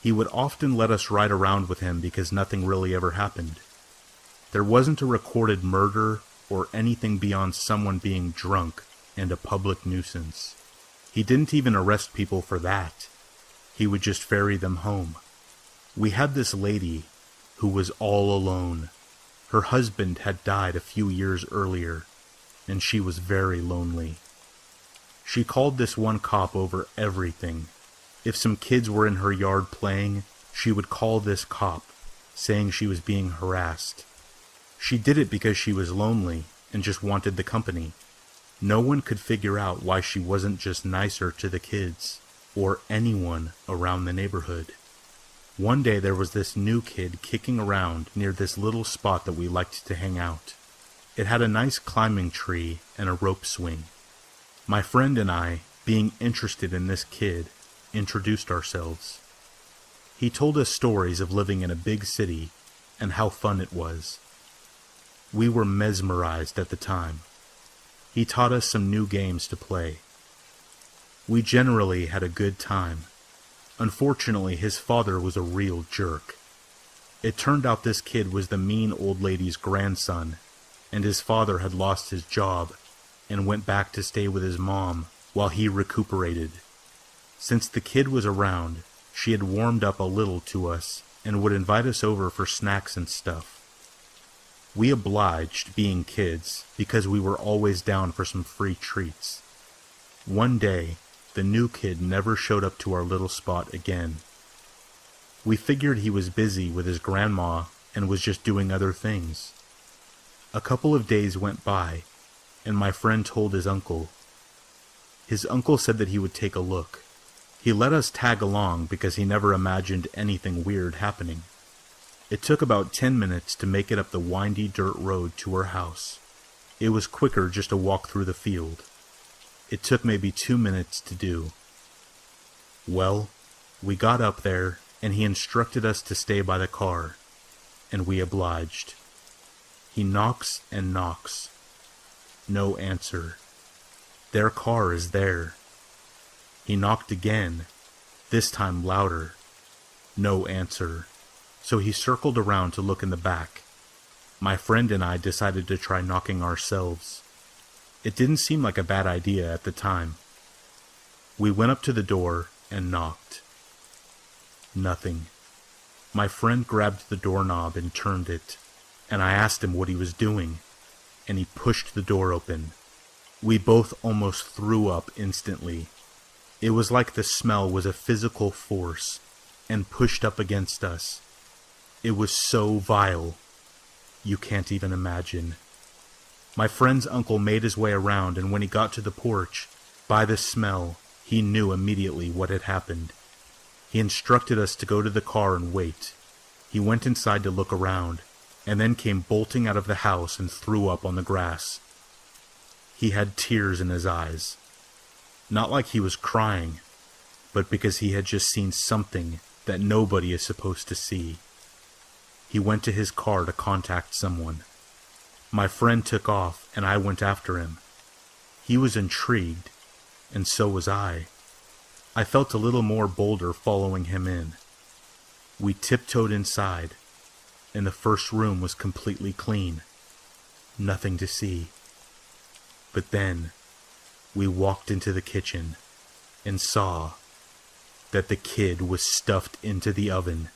He would often let us ride around with him because nothing really ever happened. There wasn't a recorded murder or anything beyond someone being drunk and a public nuisance. He didn't even arrest people for that. He would just ferry them home. We had this lady who was all alone. Her husband had died a few years earlier, and she was very lonely. She called this one cop over everything. If some kids were in her yard playing, she would call this cop, saying she was being harassed. She did it because she was lonely and just wanted the company. No one could figure out why she wasn't just nicer to the kids or anyone around the neighborhood. One day there was this new kid kicking around near this little spot that we liked to hang out. It had a nice climbing tree and a rope swing. My friend and I, being interested in this kid, introduced ourselves. He told us stories of living in a big city and how fun it was. We were mesmerized at the time. He taught us some new games to play. We generally had a good time. Unfortunately, his father was a real jerk. It turned out this kid was the mean old lady's grandson, and his father had lost his job and went back to stay with his mom while he recuperated. Since the kid was around, she had warmed up a little to us and would invite us over for snacks and stuff. We obliged, being kids, because we were always down for some free treats. One day, the new kid never showed up to our little spot again. We figured he was busy with his grandma and was just doing other things. A couple of days went by, and my friend told his uncle. His uncle said that he would take a look. He let us tag along because he never imagined anything weird happening. It took about 10 minutes to make it up the windy dirt road to her house. It was quicker just to walk through the field. It took maybe 2 minutes to do. Well, we got up there, and he instructed us to stay by the car, and we obliged. He knocks and knocks. No answer. Their car is there. He knocked again, this time louder. No answer. So he circled around to look in the back. My friend and I decided to try knocking ourselves. It didn't seem like a bad idea at the time. We went up to the door and knocked. Nothing. My friend grabbed the doorknob and turned it, and I asked him what he was doing, and he pushed the door open. We both almost threw up instantly. It was like the smell was a physical force and pushed up against us. It was so vile. You can't even imagine. My friend's uncle made his way around, and when he got to the porch, by the smell, he knew immediately what had happened. He instructed us to go to the car and wait. He went inside to look around, and then came bolting out of the house and threw up on the grass. He had tears in his eyes. Not like he was crying, but because he had just seen something that nobody is supposed to see. He went to his car to contact someone. My friend took off, and I went after him. He was intrigued, and so was I. I felt a little more bolder following him in. We tiptoed inside, and the first room was completely clean. Nothing to see. But then, we walked into the kitchen and saw that the kid was stuffed into the oven,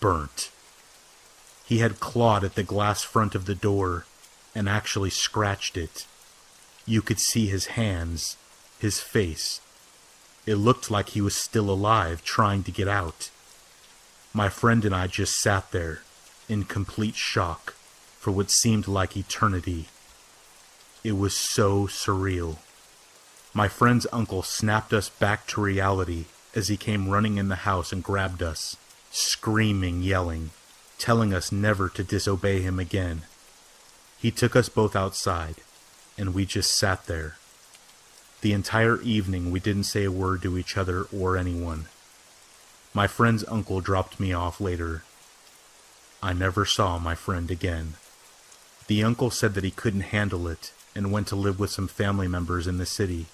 burnt. He had clawed at the glass front of the door and actually scratched it. You could see his hands, his face. It looked like he was still alive, trying to get out. My friend and I just sat there, in complete shock, for what seemed like eternity. It was so surreal. My friend's uncle snapped us back to reality as he came running in the house and grabbed us, screaming, yelling, telling us never to disobey him again. He took us both outside, and we just sat there. The entire evening we didn't say a word to each other or anyone. My friend's uncle dropped me off later. I never saw my friend again. The uncle said that he couldn't handle it and went to live with some family members in the city.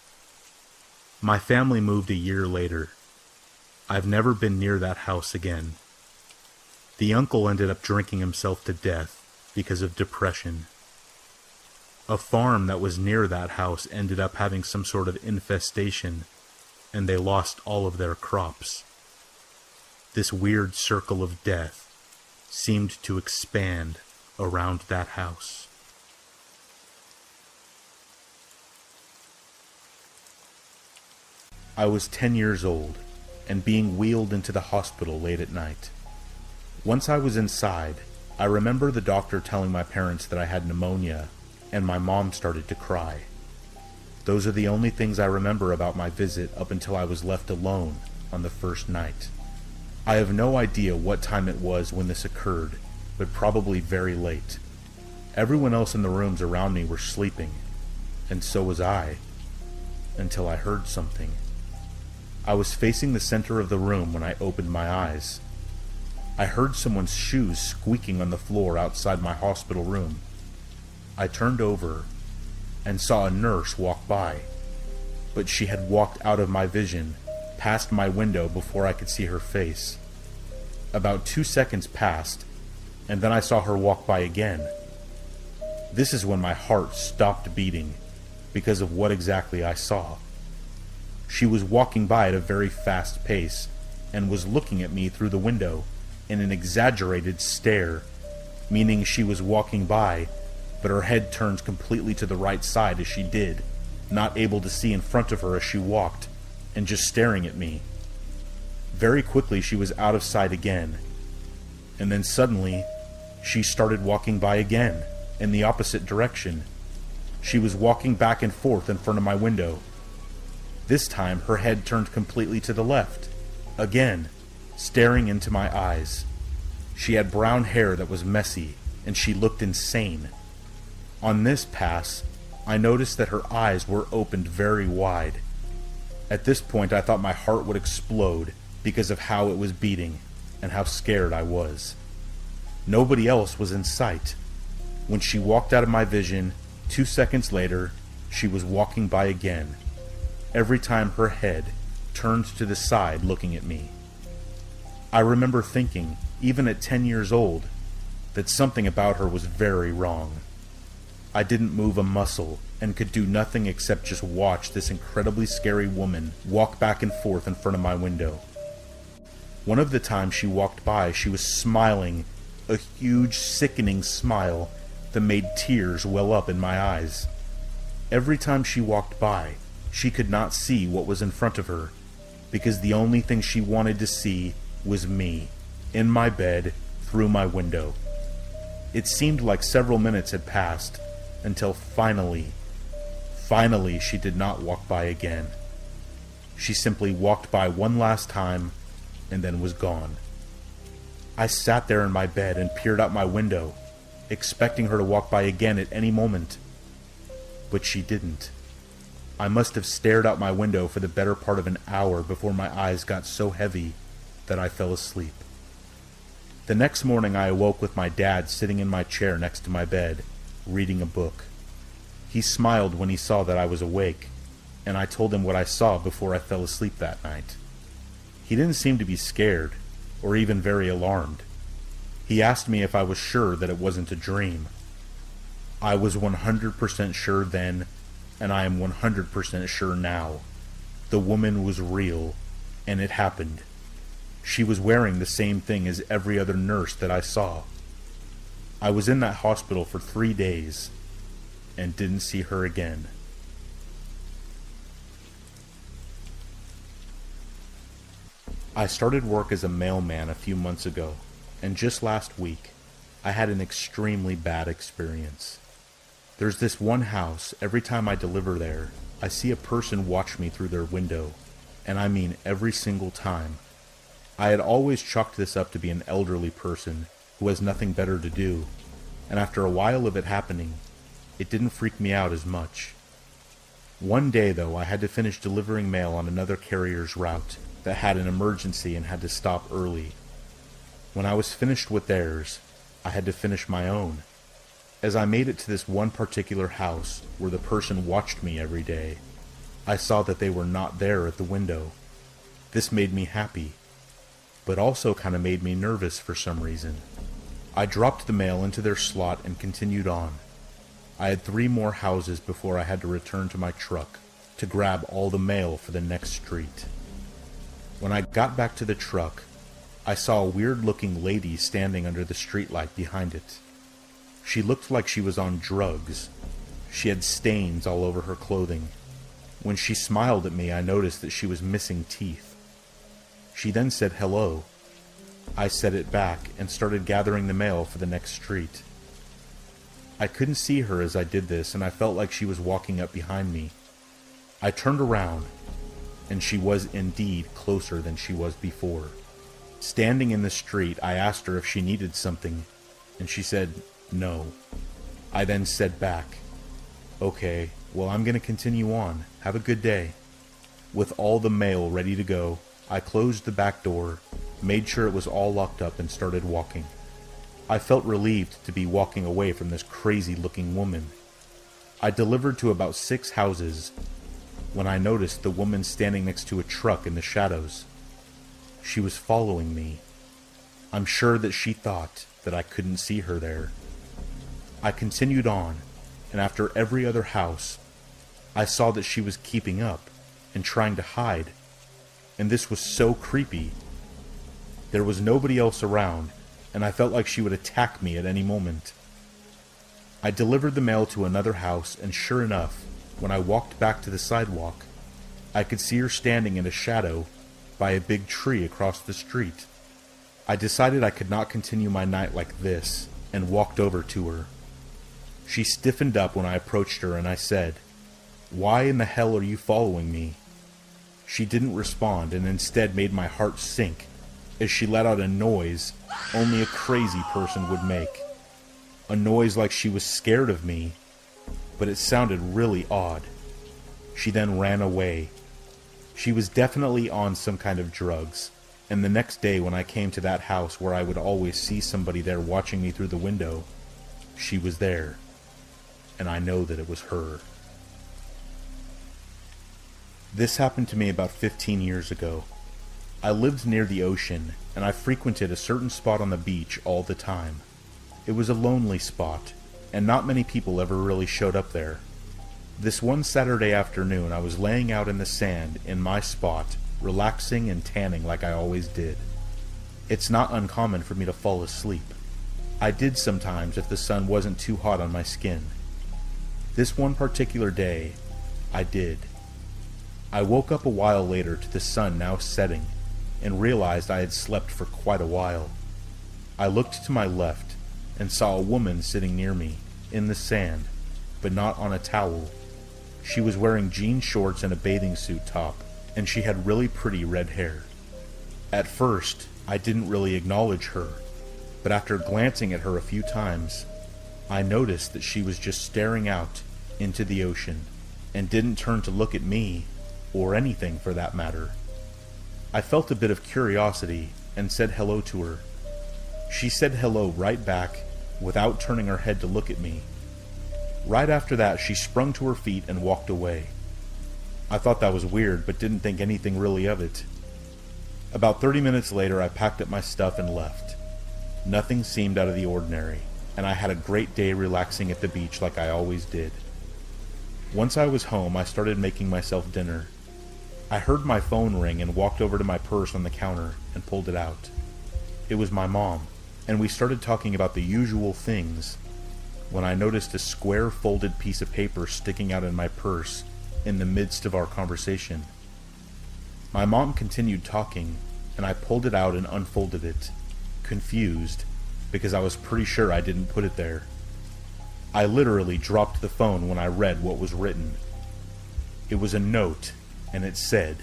My family moved a year later. I've never been near that house again. The uncle ended up drinking himself to death because of depression. A farm that was near that house ended up having some sort of infestation, and they lost all of their crops. This weird circle of death seemed to expand around that house. I was 10 years old and being wheeled into the hospital late at night. Once I was inside, I remember the doctor telling my parents that I had pneumonia, and my mom started to cry. Those are the only things I remember about my visit up until I was left alone on the first night. I have no idea what time it was when this occurred, but probably very late. Everyone else in the rooms around me were sleeping, and so was I, until I heard something. I was facing the center of the room when I opened my eyes. I heard someone's shoes squeaking on the floor outside my hospital room. I turned over and saw a nurse walk by, but she had walked out of my vision, past my window before I could see her face. About 2 seconds passed, and then I saw her walk by again. This is when my heart stopped beating because of what exactly I saw. She was walking by at a very fast pace and was looking at me through the window in an exaggerated stare, meaning she was walking by, but her head turned completely to the right side as she did, not able to see in front of her as she walked, and just staring at me. Very quickly she was out of sight again, and then suddenly she started walking by again, in the opposite direction. She was walking back and forth in front of my window. This time her head turned completely to the left, again, staring into my eyes. She had brown hair that was messy, and she looked insane. On this pass, I noticed that her eyes were opened very wide. At this point I thought my heart would explode because of how it was beating and how scared I was. Nobody else was in sight. When she walked out of my vision, 2 seconds later, she was walking by again, every time her head turned to the side looking at me. I remember thinking, even at 10 years old, that something about her was very wrong. I didn't move a muscle and could do nothing except just watch this incredibly scary woman walk back and forth in front of my window. One of the times she walked by, she was smiling, a huge, sickening smile that made tears well up in my eyes. Every time she walked by, she could not see what was in front of her, because the only thing she wanted to see was me, in my bed, through my window. It seemed like several minutes had passed, until finally she did not walk by again. She simply walked by one last time, and then was gone. I sat there in my bed and peered out my window, expecting her to walk by again at any moment. But she didn't. I must have stared out my window for the better part of an hour before my eyes got so heavy that I fell asleep. The next morning I awoke with my dad sitting in my chair next to my bed, reading a book. He smiled when he saw that I was awake, and I told him what I saw before I fell asleep that night. He didn't seem to be scared, or even very alarmed. He asked me if I was sure that it wasn't a dream. I was 100% sure then, and I am 100% sure now. The woman was real, and it happened. She was wearing the same thing as every other nurse that I saw. I was in that hospital for 3 days, and didn't see her again. I started work as a mailman a few months ago, and just last week, I had an extremely bad experience. There's this one house, every time I deliver there, I see a person watch me through their window, and I mean every single time. I had always chalked this up to be an elderly person who has nothing better to do, and after a while of it happening, it didn't freak me out as much. One day, though, I had to finish delivering mail on another carrier's route that had an emergency and had to stop early. When I was finished with theirs, I had to finish my own. As I made it to this one particular house where the person watched me every day, I saw that they were not there at the window. This made me happy, but also kind of made me nervous for some reason. I dropped the mail into their slot and continued on. I had 3 more houses before I had to return to my truck to grab all the mail for the next street. When I got back to the truck, I saw a weird-looking lady standing under the streetlight behind it. She looked like she was on drugs. She had stains all over her clothing. When she smiled at me, I noticed that she was missing teeth. She then said hello. I said it back and started gathering the mail for the next street. I couldn't see her as I did this, and I felt like she was walking up behind me. I turned around, and she was indeed closer than she was before. Standing in the street, I asked her if she needed something, and she said no. I then said back, "Okay, well, I'm going to continue on. Have a good day." With all the mail ready to go, I closed the back door, made sure it was all locked up, and started walking. I felt relieved to be walking away from this crazy-looking woman. I delivered to about 6 houses when I noticed the woman standing next to a truck in the shadows. She was following me. I'm sure that she thought that I couldn't see her there. I continued on, and after every other house, I saw that she was keeping up and trying to hide, and this was so creepy. There was nobody else around, and I felt like she would attack me at any moment. I delivered the mail to another house, and sure enough, when I walked back to the sidewalk, I could see her standing in a shadow by a big tree across the street. I decided I could not continue my night like this, and walked over to her. She stiffened up when I approached her, and I said, "Why in the hell are you following me?" She didn't respond, and instead made my heart sink as she let out a noise only a crazy person would make. A noise like she was scared of me, but it sounded really odd. She then ran away. She was definitely on some kind of drugs, and the next day when I came to that house where I would always see somebody there watching me through the window, she was there, and I know that it was her. This happened to me about 15 years ago. I lived near the ocean, and I frequented a certain spot on the beach all the time. It was a lonely spot, and not many people ever really showed up there. This one Saturday afternoon, I was laying out in the sand in my spot, relaxing and tanning like I always did. It's not uncommon for me to fall asleep. I did sometimes if the sun wasn't too hot on my skin. This one particular day, I did. I woke up a while later to the sun now setting and realized I had slept for quite a while. I looked to my left and saw a woman sitting near me in the sand, but not on a towel. She was wearing jean shorts and a bathing suit top, and she had really pretty red hair. At first, I didn't really acknowledge her, but after glancing at her a few times, I noticed that she was just staring out into the ocean and didn't turn to look at me, or anything for that matter. I felt a bit of curiosity and said hello to her. She said hello right back without turning her head to look at me. Right after that, she sprung to her feet and walked away. I thought that was weird, but didn't think anything really of it. About 30 minutes later, I packed up my stuff and left. Nothing seemed out of the ordinary, and I had a great day relaxing at the beach like I always did. Once I was home, I started making myself dinner. I heard my phone ring and walked over to my purse on the counter and pulled it out. It was my mom, and we started talking about the usual things when I noticed a square folded piece of paper sticking out in my purse in the midst of our conversation. My mom continued talking, and I pulled it out and unfolded it, confused, because I was pretty sure I didn't put it there. I literally dropped the phone when I read what was written. It was a note, and it said,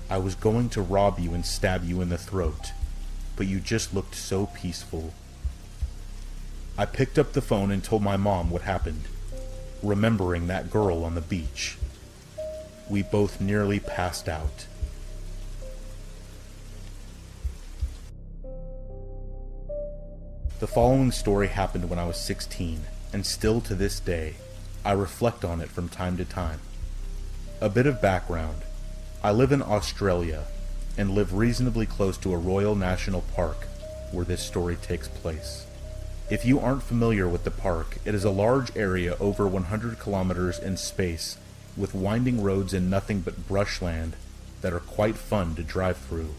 "I was going to rob you and stab you in the throat, but you just looked so peaceful." I picked up the phone and told my mom what happened, remembering that girl on the beach. We both nearly passed out. The following story happened when I was 16, and still to this day, I reflect on it from time to time. A bit of background. I live in Australia, and live reasonably close to a Royal National Park, where this story takes place. If you aren't familiar with the park, it is a large area over 100 kilometers in space, with winding roads and nothing but brushland that are quite fun to drive through.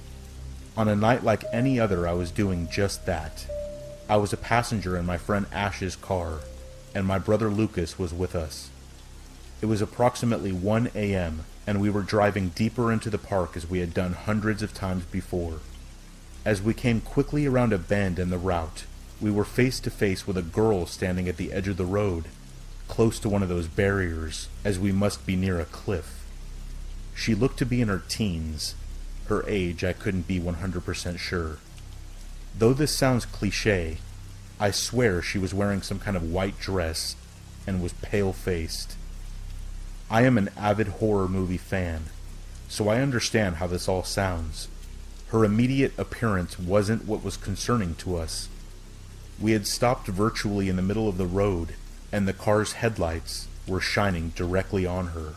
On a night like any other, I was doing just that. I was a passenger in my friend Ash's car, and my brother Lucas was with us. It was approximately 1 a.m., and we were driving deeper into the park as we had done hundreds of times before. As we came quickly around a bend in the route, we were face to face with a girl standing at the edge of the road, close to one of those barriers, as we must be near a cliff. She looked to be in her teens. Her age I couldn't be 100% sure. Though this sounds cliché, I swear she was wearing some kind of white dress and was pale-faced. I am an avid horror movie fan, so I understand how this all sounds. Her immediate appearance wasn't what was concerning to us. We had stopped virtually in the middle of the road, and the car's headlights were shining directly on her.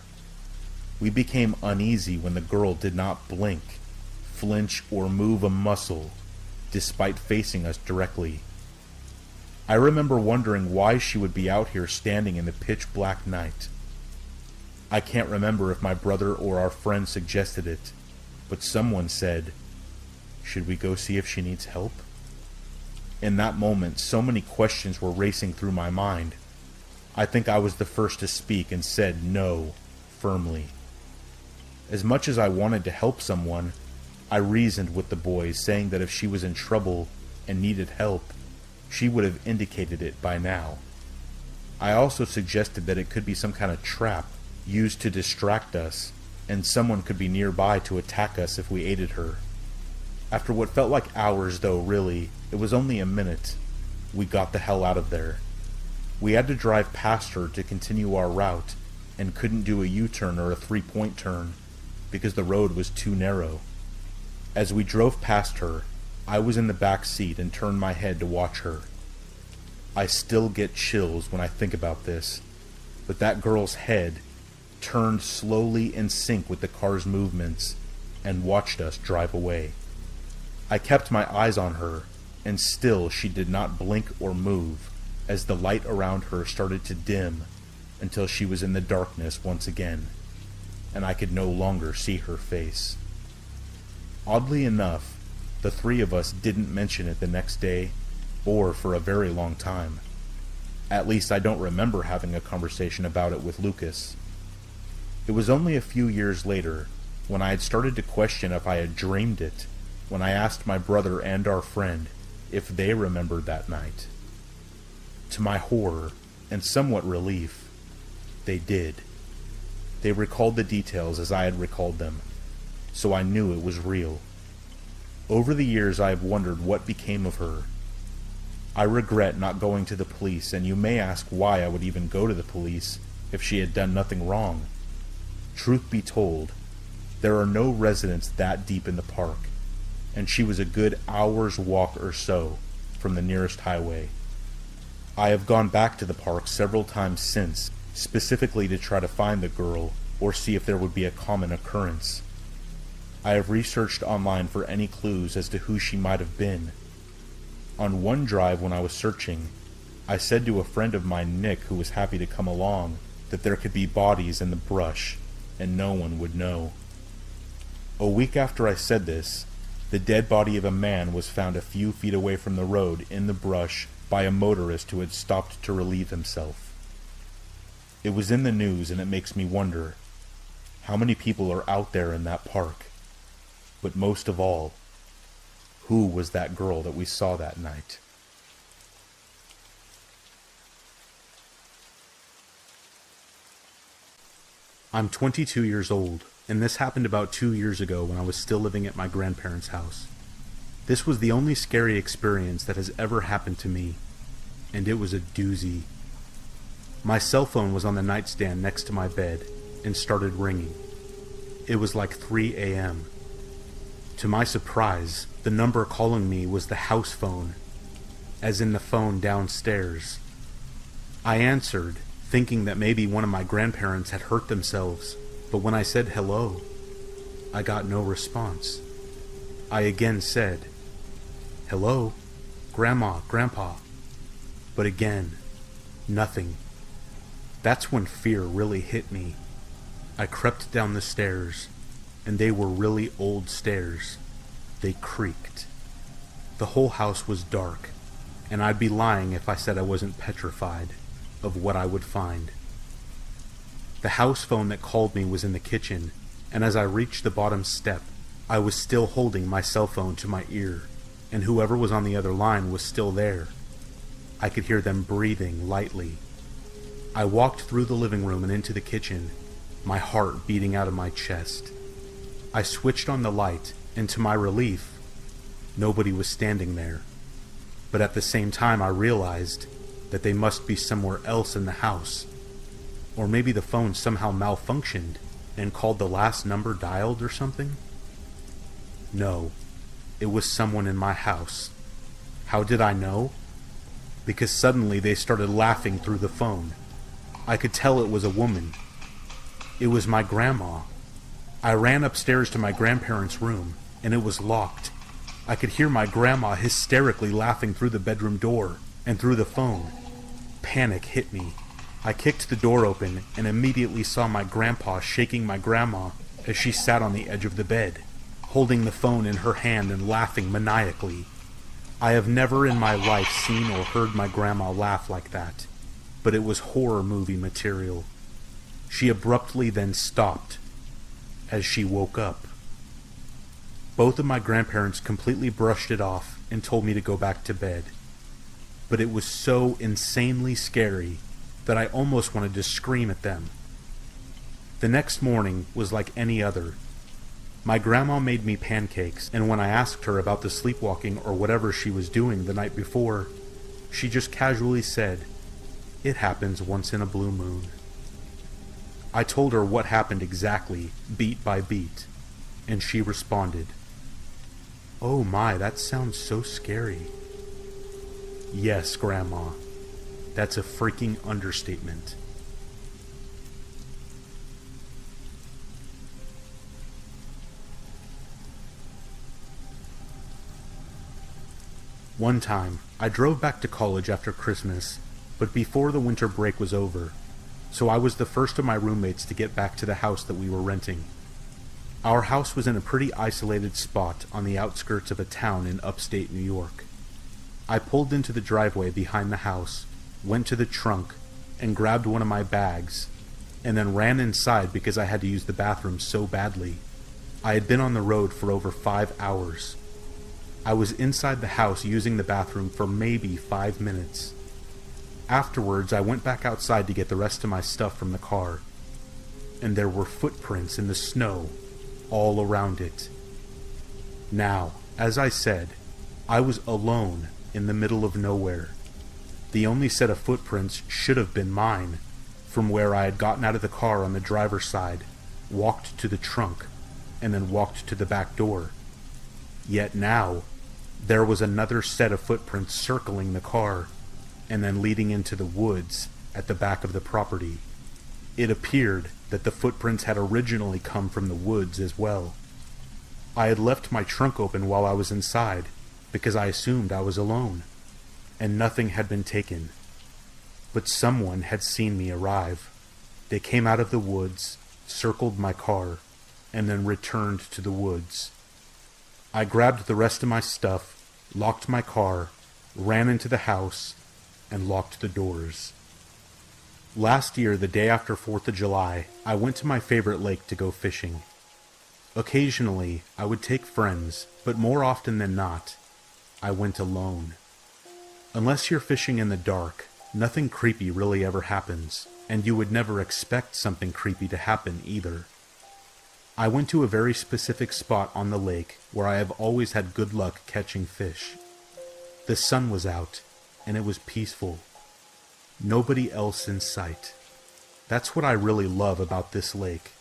We became uneasy when the girl did not blink, flinch, or move a muscle, despite facing us directly. I remember wondering why she would be out here standing in the pitch-black night. I can't remember if my brother or our friend suggested it, but someone said, "Should we go see if she needs help?" In that moment, so many questions were racing through my mind. I think I was the first to speak and said no, firmly. As much as I wanted to help someone, I reasoned with the boys, saying that if she was in trouble and needed help, she would have indicated it by now. I also suggested that it could be some kind of trap used to distract us, and someone could be nearby to attack us if we aided her. After what felt like hours, though really, it was only a minute, we got the hell out of there. We had to drive past her to continue our route, and couldn't do a U-turn or a three-point turn, because the road was too narrow. As we drove past her, I was in the back seat and turned my head to watch her. I still get chills when I think about this, but that girl's head turned slowly in sync with the car's movements and watched us drive away. I kept my eyes on her, and still she did not blink or move as the light around her started to dim until she was in the darkness once again, and I could no longer see her face. Oddly enough, The three of us didn't mention it the next day, or for a very long time. At least I don't remember having a conversation about it with Lucas. It was only a few years later, when I had started to question if I had dreamed it, when I asked my brother and our friend if they remembered that night. To my horror, and somewhat relief, they did. They recalled the details as I had recalled them, so I knew it was real. Over the years I have wondered what became of her. I regret not going to the police, and you may ask why I would even go to the police if she had done nothing wrong. Truth be told, there are no residents that deep in the park, and she was a good hour's walk or so from the nearest highway. I have gone back to the park several times since, specifically to try to find the girl or see if there would be a common occurrence. I have researched online for any clues as to who she might have been. On one drive when I was searching, I said to a friend of mine, Nick, who was happy to come along, that there could be bodies in the brush, and no one would know. A week after I said this, the dead body of a man was found a few feet away from the road in the brush by a motorist who had stopped to relieve himself. It was in the news, and it makes me wonder, how many people are out there in that park? But most of all, who was that girl that we saw that night? I'm 22 years old, and this happened about 2 years ago when I was still living at my grandparents' house. This was the only scary experience that has ever happened to me, and it was a doozy. My cell phone was on the nightstand next to my bed and started ringing. It was like 3 a.m. To my surprise, the number calling me was the house phone, as in the phone downstairs. I answered, thinking that maybe one of my grandparents had hurt themselves, but when I said hello, I got no response. I again said, "Hello, Grandma, Grandpa," but again, nothing. That's when fear really hit me. I crept down the stairs, and they were really old stairs. They creaked. The whole house was dark, and I'd be lying if I said I wasn't petrified of what I would find. The house phone that called me was in the kitchen, and as I reached the bottom step, I was still holding my cell phone to my ear, and whoever was on the other line was still there. I could hear them breathing lightly. I walked through the living room and into the kitchen, my heart beating out of my chest. I switched on the light, and to my relief, nobody was standing there. But at the same time I realized that they must be somewhere else in the house. Or maybe the phone somehow malfunctioned and called the last number dialed or something? No, it was someone in my house. How did I know? Because suddenly they started laughing through the phone. I could tell it was a woman. It was my grandma. I ran upstairs to my grandparents' room, and it was locked. I could hear my grandma hysterically laughing through the bedroom door and through the phone. Panic hit me. I kicked the door open and immediately saw my grandpa shaking my grandma as she sat on the edge of the bed, holding the phone in her hand and laughing maniacally. I have never in my life seen or heard my grandma laugh like that, but it was horror movie material. She abruptly then stopped as she woke up. Both of my grandparents completely brushed it off and told me to go back to bed. But it was so insanely scary that I almost wanted to scream at them. The next morning was like any other. My grandma made me pancakes, and when I asked her about the sleepwalking or whatever she was doing the night before, she just casually said, "It happens once in a blue moon." I told her what happened exactly, beat by beat, and she responded, "Oh my, that sounds so scary." Yes, Grandma, that's a freaking understatement. One time, I drove back to college after Christmas, but before the winter break was over, so I was the first of my roommates to get back to the house that we were renting. Our house was in a pretty isolated spot on the outskirts of a town in upstate New York. I pulled into the driveway behind the house, went to the trunk, and grabbed one of my bags, and then ran inside because I had to use the bathroom so badly. I had been on the road for over 5 hours. I was inside the house using the bathroom for maybe 5 minutes. Afterwards, I went back outside to get the rest of my stuff from the car, and there were footprints in the snow all around it. Now, as I said, I was alone in the middle of nowhere. The only set of footprints should have been mine, from where I had gotten out of the car on the driver's side, walked to the trunk, and then walked to the back door. Yet now, there was another set of footprints circling the car, and then leading into the woods at the back of the property. It appeared that the footprints had originally come from the woods as well. I had left my trunk open while I was inside, because I assumed I was alone, and nothing had been taken. But someone had seen me arrive. They came out of the woods, circled my car, and then returned to the woods. I grabbed the rest of my stuff, locked my car, ran into the house, and locked the doors. Last year, the day after 4th of July, I went to my favorite lake to go fishing. Occasionally, I would take friends, but more often than not, I went alone. Unless you're fishing in the dark, nothing creepy really ever happens, and you would never expect something creepy to happen either. I went to a very specific spot on the lake where I have always had good luck catching fish. The sun was out, and it was peaceful. Nobody else in sight. That's what I really love about this lake.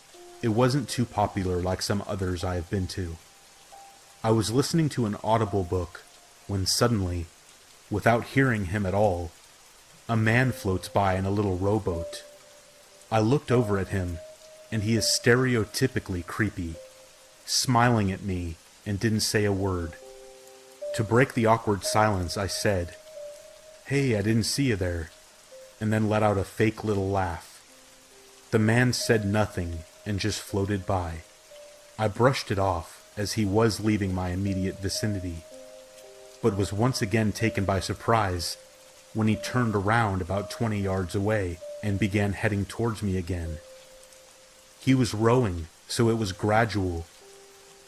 It wasn't too popular like some others I have been to. I was listening to an Audible book when suddenly, without hearing him at all, a man floats by in a little rowboat. I looked over at him, and he is stereotypically creepy, smiling at me and didn't say a word. To break the awkward silence, I said, "Hey, I didn't see you there," and then let out a fake little laugh. The man said nothing and just floated by. I brushed it off as he was leaving my immediate vicinity, but was once again taken by surprise when he turned around about 20 yards away and began heading towards me again. He was rowing, so it was gradual,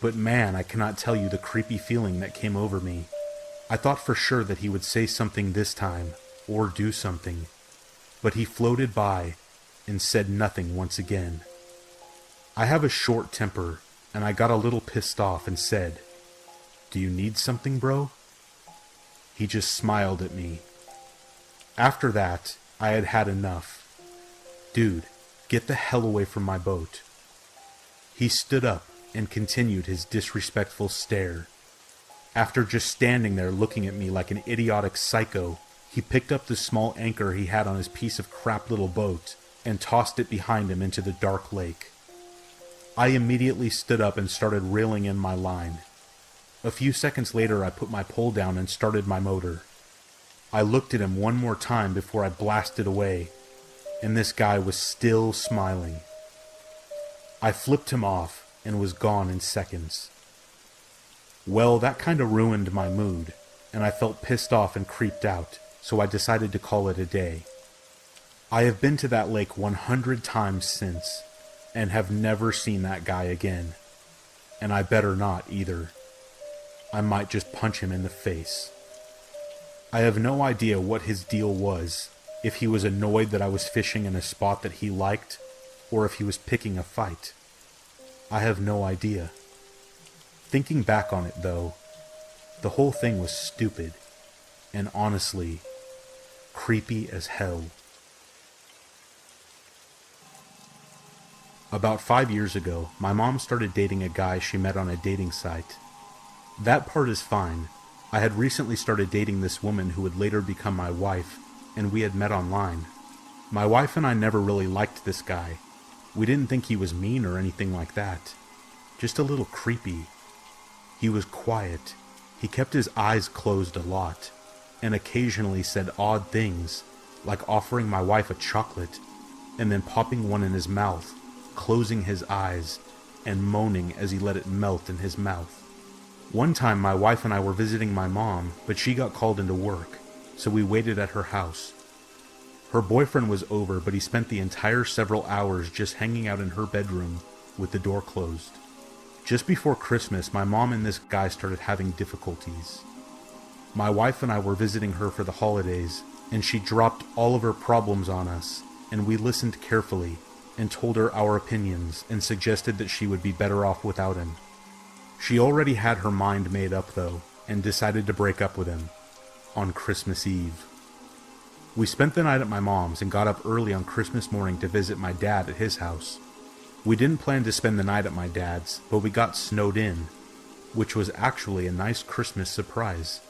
but man, I cannot tell you the creepy feeling that came over me. I thought for sure that he would say something this time, or do something, but he floated by and said nothing once again. I have a short temper, and I got a little pissed off and said, "Do you need something, bro?" He just smiled at me. After that, I had had enough. "Dude, get the hell away from my boat." He stood up and continued his disrespectful stare. After just standing there looking at me like an idiotic psycho, he picked up the small anchor he had on his piece of crap little boat and tossed it behind him into the dark lake. I immediately stood up and started reeling in my line. A few seconds later, I put my pole down and started my motor. I looked at him one more time before I blasted away, and this guy was still smiling. I flipped him off and was gone in seconds. Well, that kind of ruined my mood, and I felt pissed off and creeped out, so I decided to call it a day. I have been to that lake 100 times since, and have never seen that guy again. And I better not either. I might just punch him in the face. I have no idea what his deal was, if he was annoyed that I was fishing in a spot that he liked, or if he was picking a fight. I have no idea. Thinking back on it, though, the whole thing was stupid, and honestly, creepy as hell. About 5 years ago, my mom started dating a guy she met on a dating site. That part is fine. I had recently started dating this woman who would later become my wife, and we had met online. My wife and I never really liked this guy. We didn't think he was mean or anything like that. Just a little creepy. He was quiet. He kept his eyes closed a lot, and occasionally said odd things, like offering my wife a chocolate, and then popping one in his mouth, closing his eyes, and moaning as he let it melt in his mouth. One time my wife and I were visiting my mom, but she got called into work, so we waited at her house. Her boyfriend was over, but he spent the entire several hours just hanging out in her bedroom with the door closed. Just before Christmas, my mom and this guy started having difficulties. My wife and I were visiting her for the holidays, and she dropped all of her problems on us, and we listened carefully and told her our opinions and suggested that she would be better off without him. She already had her mind made up, though, and decided to break up with him on Christmas Eve. We spent the night at my mom's and got up early on Christmas morning to visit my dad at his house. We didn't plan to spend the night at my dad's, but we got snowed in, which was actually a nice Christmas surprise.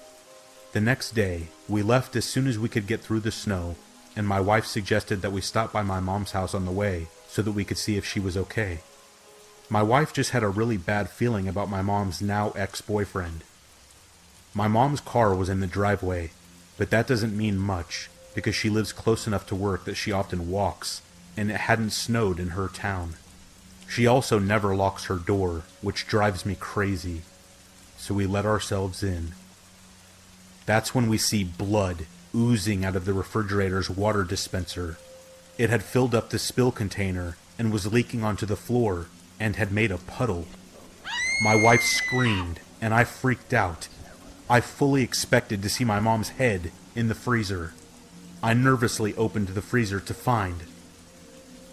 The next day, we left as soon as we could get through the snow, and my wife suggested that we stop by my mom's house on the way so that we could see if she was okay. My wife just had a really bad feeling about my mom's now ex-boyfriend. My mom's car was in the driveway, but that doesn't mean much because she lives close enough to work that she often walks, and it hadn't snowed in her town. She also never locks her door, which drives me crazy, so we let ourselves in. That's when we see blood oozing out of the refrigerator's water dispenser. It had filled up the spill container and was leaking onto the floor and had made a puddle. My wife screamed, and I freaked out. I fully expected to see my mom's head in the freezer. I nervously opened the freezer to find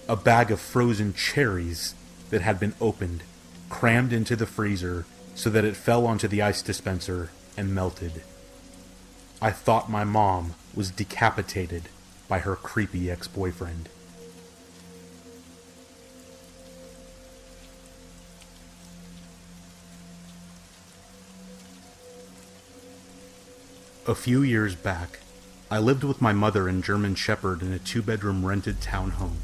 a bag of frozen cherries that had been opened, crammed into the freezer so that it fell onto the ice dispenser and melted. I thought my mom was decapitated by her creepy ex-boyfriend. A few years back, I lived with my mother and German Shepherd in a 2-bedroom rented townhome.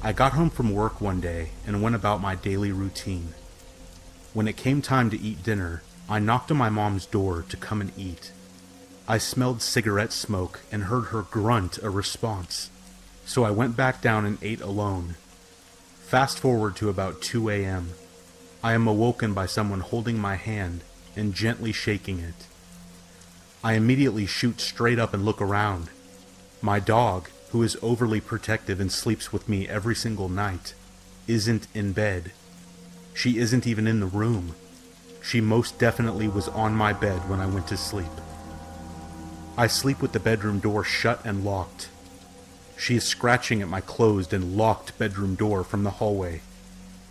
I got home from work one day and went about my daily routine. When it came time to eat dinner, I knocked on my mom's door to come and eat. I smelled cigarette smoke and heard her grunt a response, so I went back down and ate alone. Fast forward to about 2 a.m. I am awoken by someone holding my hand and gently shaking it. I immediately shoot straight up and look around. My dog, who is overly protective and sleeps with me every single night, isn't in bed. She isn't even in the room. She most definitely was on my bed when I went to sleep. I sleep with the bedroom door shut and locked. She is scratching at my closed and locked bedroom door from the hallway.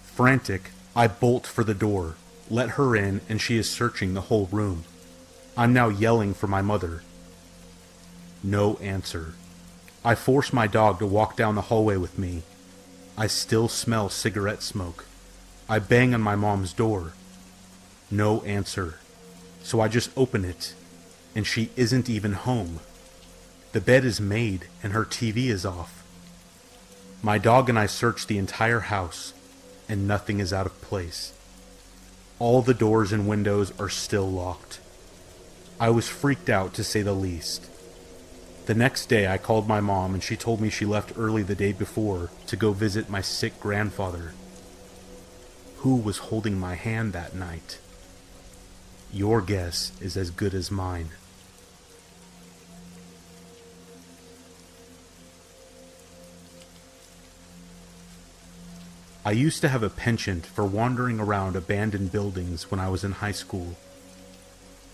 Frantic, I bolt for the door, let her in, and she is searching the whole room. I'm now yelling for my mother. No answer. I force my dog to walk down the hallway with me. I still smell cigarette smoke. I bang on my mom's door. No answer. So I just open it, and she isn't even home. The bed is made, and her TV is off. My dog and I search the entire house, and nothing is out of place. All the doors and windows are still locked. I was freaked out, to say the least. The next day I called my mom and she told me she left early the day before to go visit my sick grandfather. Who was holding my hand that night? Your guess is as good as mine. I used to have a penchant for wandering around abandoned buildings when I was in high school.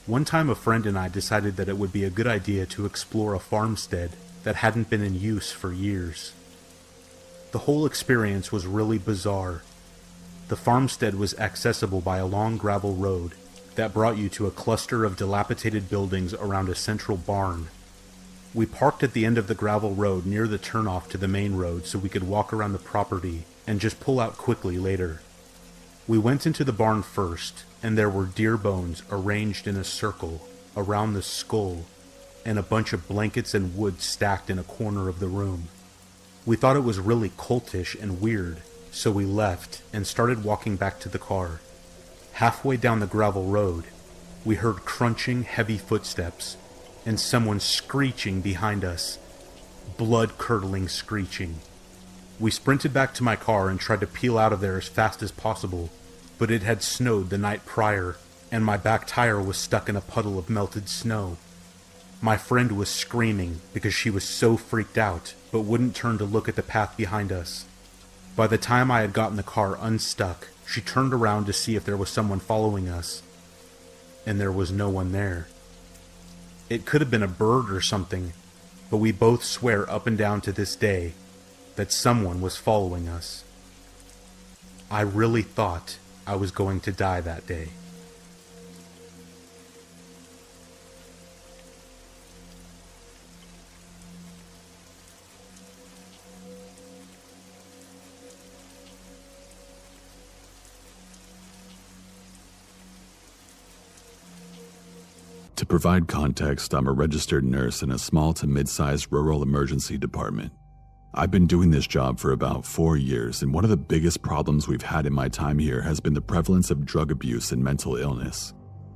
One time a friend and I decided that it would be a good idea to explore a farmstead that hadn't been in use for years. The whole experience was really bizarre. The farmstead was accessible by a long gravel road that brought you to a cluster of dilapidated buildings around a central barn. We parked at the end of the gravel road near the turnoff to the main road so we could walk around the property and just pull out quickly later. We went into the barn first, and there were deer bones arranged in a circle around the skull, and a bunch of blankets and wood stacked in a corner of the room. We thought it was really cultish and weird, so we left and started walking back to the car. Halfway down the gravel road, we heard crunching, heavy footsteps, and someone screeching behind us, blood-curdling screeching. We sprinted back to my car and tried to peel out of there as fast as possible, but it had snowed the night prior, and my back tire was stuck in a puddle of melted snow. My friend was screaming because she was so freaked out, but wouldn't turn to look at the path behind us. By the time I had gotten the car unstuck, she turned around to see if there was someone following us, and there was no one there. It could have been a bird or something, but we both swear up and down to this day that someone was following us. I really thought I was going to die that day. To provide context, I'm a registered nurse in a small to mid-sized rural emergency department. I've been doing this job for about 4 years, and one of the biggest problems we've had in my time here has been the prevalence of drug abuse and mental illness.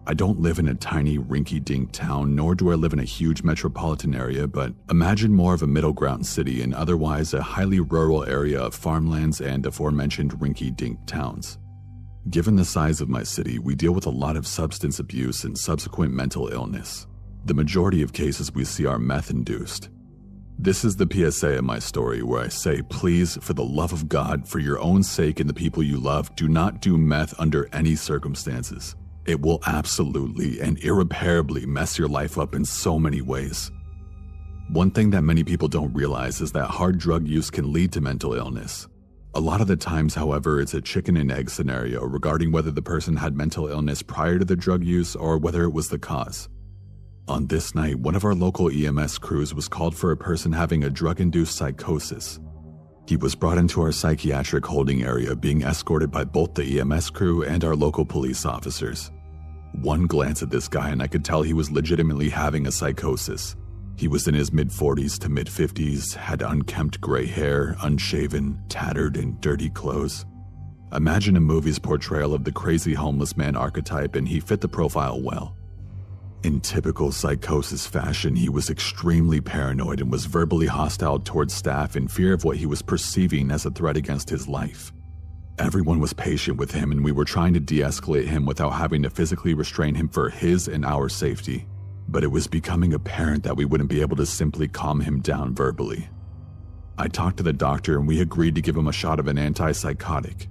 I don't live in a tiny rinky-dink town, nor do I live in a huge metropolitan area, but imagine more of a middle ground city and otherwise a highly rural area of farmlands and aforementioned rinky-dink towns. Given the size of my city, we deal with a lot of substance abuse and subsequent mental illness. The majority of cases we see are meth-induced. This is the PSA of my story where I say, please, for the love of God, for your own sake and the people you love, do not do meth under any circumstances. It will absolutely and irreparably mess your life up in so many ways. One thing that many people don't realize is that hard drug use can lead to mental illness. A lot of the times, however, it's a chicken and egg scenario regarding whether the person had mental illness prior to the drug use or whether it was the cause. On this night, one of our local EMS crews was called for a person having a drug-induced psychosis. He was brought into our psychiatric holding area, being escorted by both the EMS crew and our local police officers. One glance at this guy and I could tell he was legitimately having a psychosis. He was in his mid-40s to mid-50s, had unkempt gray hair, unshaven, tattered and dirty clothes. Imagine a movie's portrayal of the crazy homeless man archetype, and he fit the profile well. In typical psychosis fashion, he was extremely paranoid and was verbally hostile towards staff in fear of what he was perceiving as a threat against his life. Everyone was patient with him, and we were trying to de-escalate him without having to physically restrain him for his and our safety. But it was becoming apparent that we wouldn't be able to simply calm him down verbally. I talked to the doctor and we agreed to give him a shot of an antipsychotic.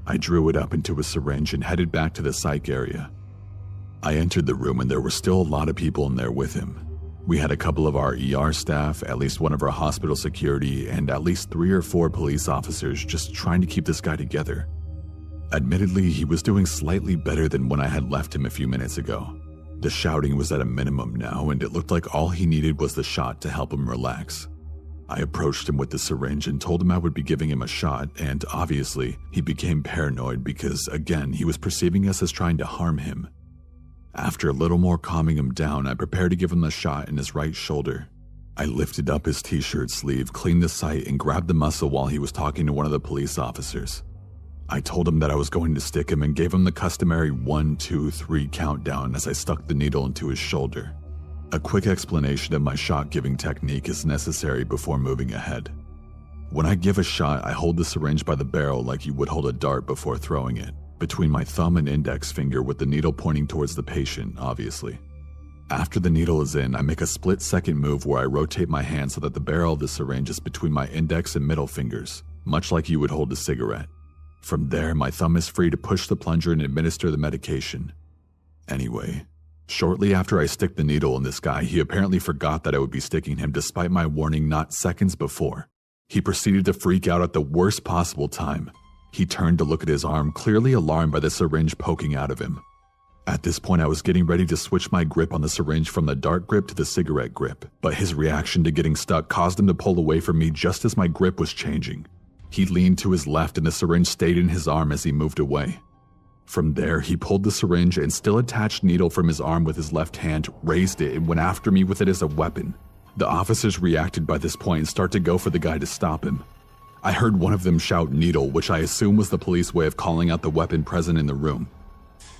I drew it up into a syringe and headed back to the psych area. I entered the room and there were still a lot of people in there with him. We had a couple of our ER staff, at least one of our hospital security, and at least 3 or 4 police officers just trying to keep this guy together. Admittedly, he was doing slightly better than when I had left him a few minutes ago. The shouting was at a minimum now, and it looked like all he needed was the shot to help him relax. I approached him with the syringe and told him I would be giving him a shot, and obviously, he became paranoid because, again, he was perceiving us as trying to harm him. After a little more calming him down, I prepared to give him the shot in his right shoulder. I lifted up his t-shirt sleeve, cleaned the site, and grabbed the muscle while he was talking to one of the police officers. I told him that I was going to stick him and gave him the customary 1, 2, 3 countdown as I stuck the needle into his shoulder. A quick explanation of my shot-giving technique is necessary before moving ahead. When I give a shot, I hold the syringe by the barrel like you would hold a dart before throwing it, between my thumb and index finger with the needle pointing towards the patient, obviously. After the needle is in, I make a split-second move where I rotate my hand so that the barrel of the syringe is between my index and middle fingers, much like you would hold a cigarette. From there, my thumb is free to push the plunger and administer the medication. Anyway, shortly after I stick the needle in this guy, he apparently forgot that I would be sticking him despite my warning not seconds before. He proceeded to freak out at the worst possible time. He turned to look at his arm, clearly alarmed by the syringe poking out of him. At this point, I was getting ready to switch my grip on the syringe from the dart grip to the cigarette grip, but his reaction to getting stuck caused him to pull away from me just as my grip was changing. He leaned to his left and the syringe stayed in his arm as he moved away. From there, he pulled the syringe and still attached needle from his arm with his left hand, raised it, and went after me with it as a weapon. The officers reacted by this point and start to go for the guy to stop him. I heard one of them shout needle, which I assume was the police way of calling out the weapon present in the room.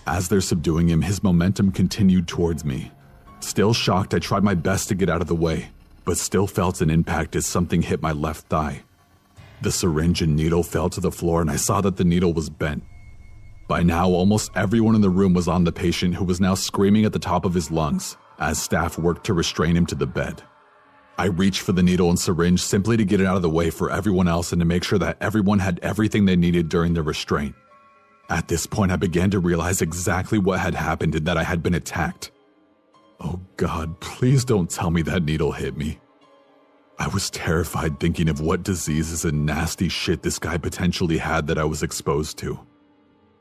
As they're subduing him, his momentum continued towards me. Still shocked, I tried my best to get out of the way, but still felt an impact as something hit my left thigh. The syringe and needle fell to the floor, and I saw that the needle was bent. By now, almost everyone in the room was on the patient, who was now screaming at the top of his lungs as staff worked to restrain him to the bed. I reached for the needle and syringe simply to get it out of the way for everyone else and to make sure that everyone had everything they needed during the restraint. At this point, I began to realize exactly what had happened and that I had been attacked. Oh God, please don't tell me that needle hit me. I was terrified thinking of what diseases and nasty shit this guy potentially had that I was exposed to.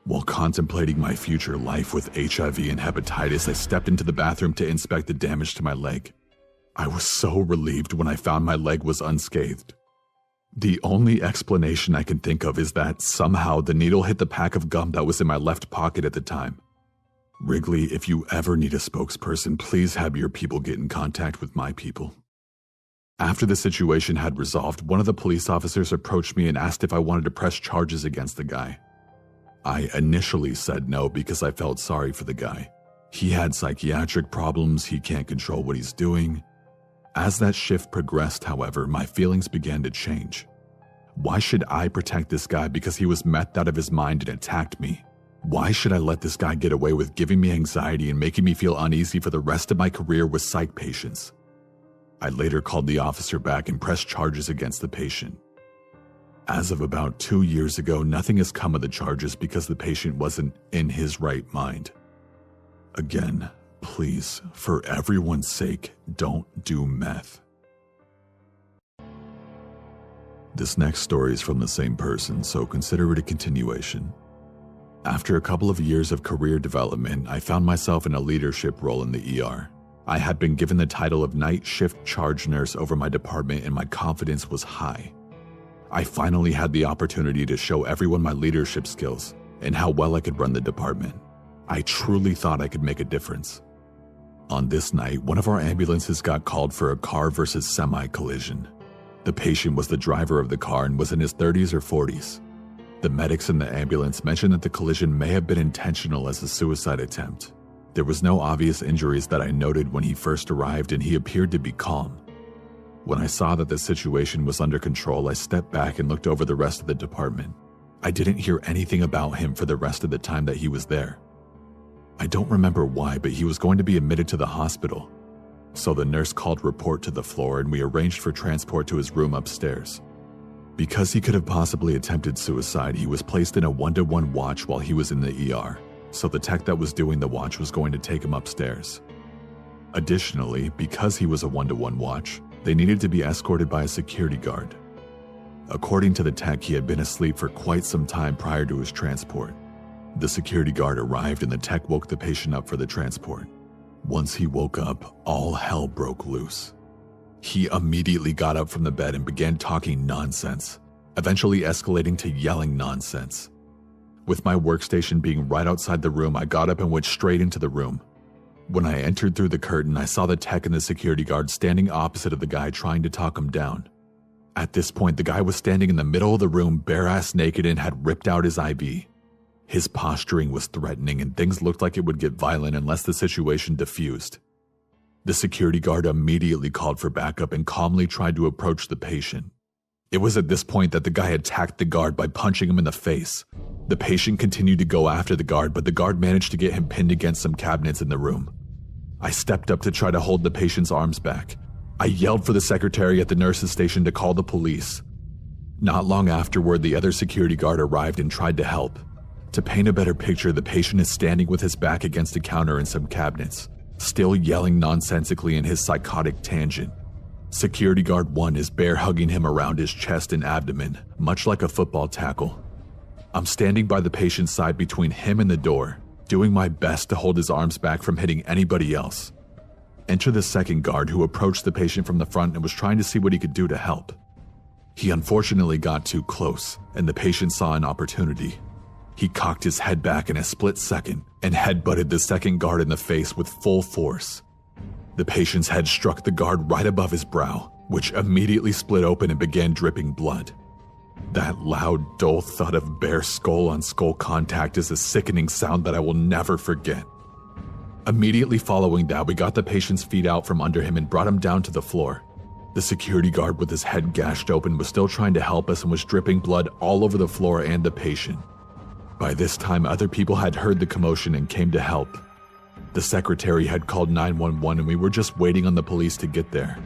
While contemplating my future life with HIV and hepatitis, I stepped into the bathroom to inspect the damage to my leg. I was so relieved when I found my leg was unscathed. The only explanation I can think of is that somehow the needle hit the pack of gum that was in my left pocket at the time. Wrigley, if you ever need a spokesperson, please have your people get in contact with my people. After the situation had resolved, one of the police officers approached me and asked if I wanted to press charges against the guy. I initially said no because I felt sorry for the guy. He had psychiatric problems, he can't control what he's doing. As that shift progressed, however, my feelings began to change. Why should I protect this guy because he was methed out of his mind and attacked me? Why should I let this guy get away with giving me anxiety and making me feel uneasy for the rest of my career with psych patients? I later called the officer back and pressed charges against the patient. As of about 2 years ago, nothing has come of the charges because the patient wasn't in his right mind. Again, please, for everyone's sake, don't do meth. This next story is from the same person, so consider it a continuation. After a couple of years of career development, I found myself in a leadership role in the ER. I had been given the title of night shift charge nurse over my department, and my confidence was high. I finally had the opportunity to show everyone my leadership skills and how well I could run the department. I truly thought I could make a difference. On this night, one of our ambulances got called for a car versus semi collision. The patient was the driver of the car and was in his 30s or 40s. The medics in the ambulance mentioned that the collision may have been intentional as a suicide attempt. There was no obvious injuries that I noted when he first arrived, and he appeared to be calm. When I saw that the situation was under control, I stepped back and looked over the rest of the department. I didn't hear anything about him for the rest of the time that he was there. I don't remember why, but he was going to be admitted to the hospital. So the nurse called report to the floor, and we arranged for transport to his room upstairs. Because he could have possibly attempted suicide, he was placed in a 1-to-1 watch while he was in the ER, so the tech that was doing the watch was going to take him upstairs. Additionally, because he was a 1-to-1 watch, they needed to be escorted by a security guard. According to the tech, he had been asleep for quite some time prior to his transport. The security guard arrived and the tech woke the patient up for the transport. Once he woke up, all hell broke loose. He immediately got up from the bed and began talking nonsense, eventually escalating to yelling nonsense. With my workstation being right outside the room, I got up and went straight into the room. When I entered through the curtain, I saw the tech and the security guard standing opposite of the guy trying to talk him down. At this point, the guy was standing in the middle of the room, bare-ass naked, and had ripped out his IV. His posturing was threatening, and things looked like it would get violent unless the situation diffused. The security guard immediately called for backup and calmly tried to approach the patient. It was at this point that the guy attacked the guard by punching him in the face. The patient continued to go after the guard, but the guard managed to get him pinned against some cabinets in the room. I stepped up to try to hold the patient's arms back. I yelled for the secretary at the nurse's station to call the police. Not long afterward, the other security guard arrived and tried to help. To paint a better picture, the patient is standing with his back against a counter in some cabinets, still yelling nonsensically in his psychotic tangent. Security guard 1 is bear hugging him around his chest and abdomen, much like a football tackle. I'm standing by the patient's side between him and the door, doing my best to hold his arms back from hitting anybody else. Enter the second guard, who approached the patient from the front and was trying to see what he could do to help. He unfortunately got too close, and the patient saw an opportunity. He cocked his head back in a split second and headbutted the second guard in the face with full force. The patient's head struck the guard right above his brow, which immediately split open and began dripping blood. That loud, dull thud of bare skull-on-skull contact is a sickening sound that I will never forget. Immediately following that, we got the patient's feet out from under him and brought him down to the floor. The security guard with his head gashed open was still trying to help us and was dripping blood all over the floor and the patient. By this time, other people had heard the commotion and came to help. The secretary had called 911 and we were just waiting on the police to get there.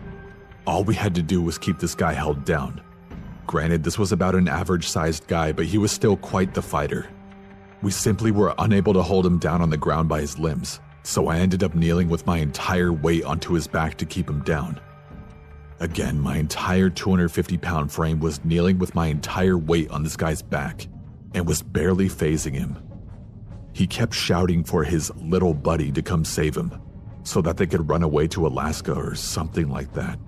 All we had to do was keep this guy held down. Granted, this was about an average-sized guy, but he was still quite the fighter. We simply were unable to hold him down on the ground by his limbs, so I ended up kneeling with my entire weight onto his back to keep him down. Again, my entire 250-pound frame was kneeling with my entire weight on this guy's back and was barely phasing him. He kept shouting for his little buddy to come save him so that they could run away to Alaska or something like that.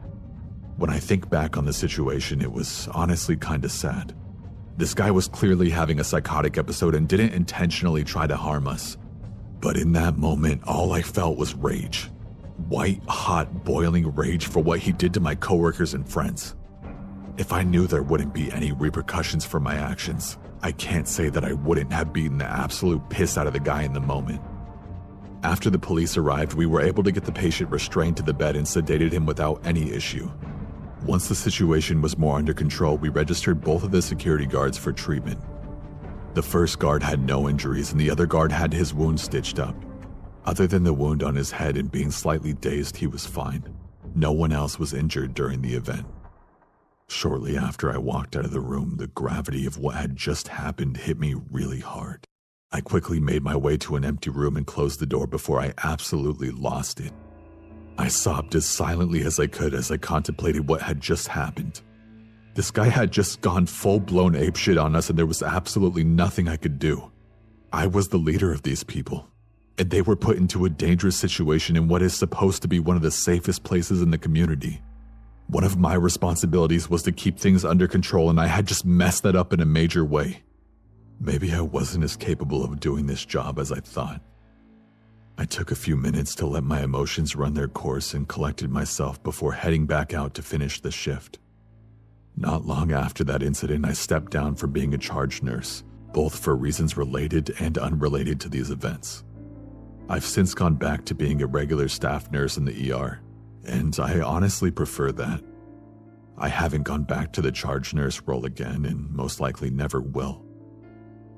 When I think back on the situation, it was honestly kinda sad. This guy was clearly having a psychotic episode and didn't intentionally try to harm us. But in that moment, all I felt was rage. White, hot, boiling rage for what he did to my coworkers and friends. If I knew there wouldn't be any repercussions for my actions, I can't say that I wouldn't have beaten the absolute piss out of the guy in the moment. After the police arrived, we were able to get the patient restrained to the bed and sedated him without any issue. Once the situation was more under control, we registered both of the security guards for treatment. The first guard had no injuries and the other guard had his wound stitched up. Other than the wound on his head and being slightly dazed, he was fine. No one else was injured during the event. Shortly after I walked out of the room, the gravity of what had just happened hit me really hard. I quickly made my way to an empty room and closed the door before I absolutely lost it. I sobbed as silently as I could as I contemplated what had just happened. This guy had just gone full-blown apeshit on us and there was absolutely nothing I could do. I was the leader of these people, and they were put into a dangerous situation in what is supposed to be one of the safest places in the community. One of my responsibilities was to keep things under control, and I had just messed that up in a major way. Maybe I wasn't as capable of doing this job as I thought. I took a few minutes to let my emotions run their course and collected myself before heading back out to finish the shift. Not long after that incident, I stepped down from being a charge nurse, both for reasons related and unrelated to these events. I've since gone back to being a regular staff nurse in the ER, and I honestly prefer that. I haven't gone back to the charge nurse role again and most likely never will.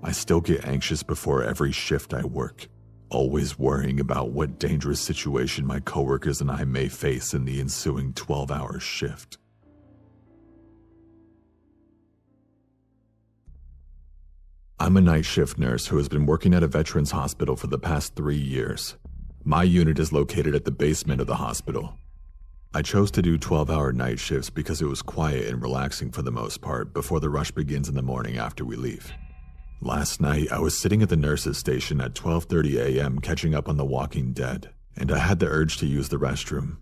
I still get anxious before every shift I work, always worrying about what dangerous situation my coworkers and I may face in the ensuing 12-hour shift. I'm a night shift nurse who has been working at a veterans hospital for the past 3 years. My unit is located at the basement of the hospital. I chose to do 12-hour night shifts because it was quiet and relaxing for the most part before the rush begins in the morning after we leave. Last night, I was sitting at the nurse's station at 12:30 a.m. catching up on The Walking Dead, and I had the urge to use the restroom.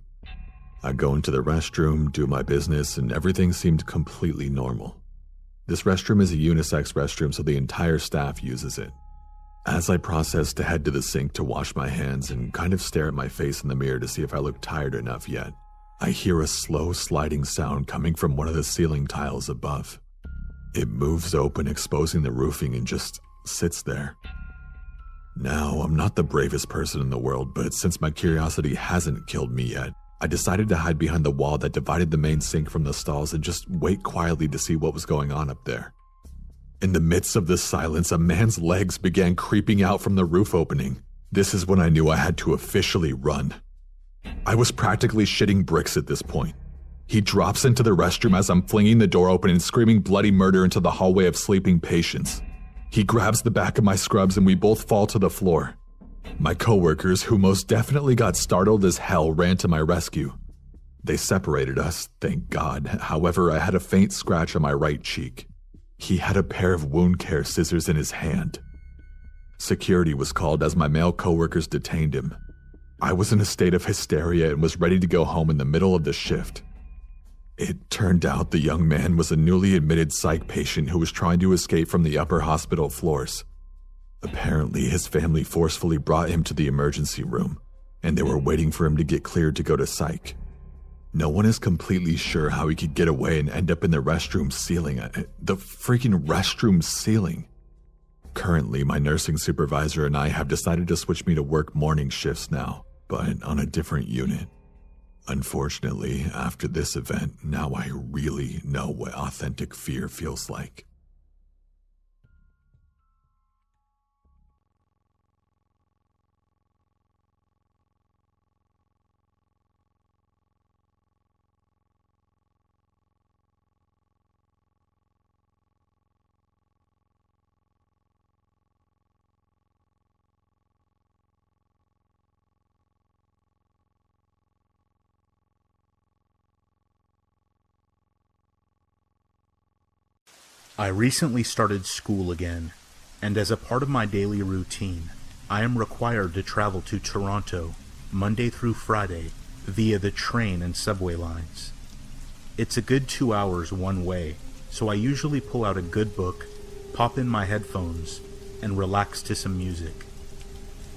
I go into the restroom, do my business, and everything seemed completely normal. This restroom is a unisex restroom, so the entire staff uses it. As I process to head to the sink to wash my hands and kind of stare at my face in the mirror to see if I look tired enough yet, I hear a slow sliding sound coming from one of the ceiling tiles above. It moves open, exposing the roofing, and just sits there. Now, I'm not the bravest person in the world, but since my curiosity hasn't killed me yet, I decided to hide behind the wall that divided the main sink from the stalls and just wait quietly to see what was going on up there. In the midst of this silence, a man's legs began creeping out from the roof opening. This is when I knew I had to officially run. I was practically shitting bricks at this point. He drops into the restroom as I'm flinging the door open and screaming bloody murder into the hallway of sleeping patients. He grabs the back of my scrubs and we both fall to the floor. My coworkers, who most definitely got startled as hell, ran to my rescue. They separated us, thank God. However, I had a faint scratch on my right cheek. He had a pair of wound care scissors in his hand. Security was called as my male coworkers detained him. I was in a state of hysteria and was ready to go home in the middle of the shift. It turned out the young man was a newly admitted psych patient who was trying to escape from the upper hospital floors. Apparently, his family forcefully brought him to the emergency room, and they were waiting for him to get cleared to go to psych. No one is completely sure how he could get away and end up in the restroom ceiling. The freaking restroom ceiling. Currently, my nursing supervisor and I have decided to switch me to work morning shifts now, but on a different unit. Unfortunately, after this event, now I really know what authentic fear feels like. I recently started school again, and as a part of my daily routine, I am required to travel to Toronto Monday through Friday via the train and subway lines. It's a good 2 hours one way, so I usually pull out a good book, pop in my headphones, and relax to some music.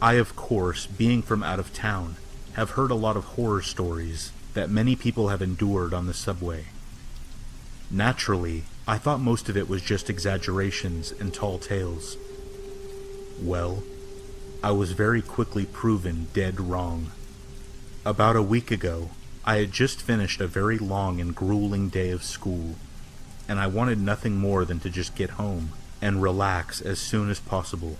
I, of course, being from out of town, have heard a lot of horror stories that many people have endured on the subway. Naturally, I thought most of it was just exaggerations and tall tales. Well, I was very quickly proven dead wrong. About a week ago, I had just finished a very long and grueling day of school, and I wanted nothing more than to just get home and relax as soon as possible.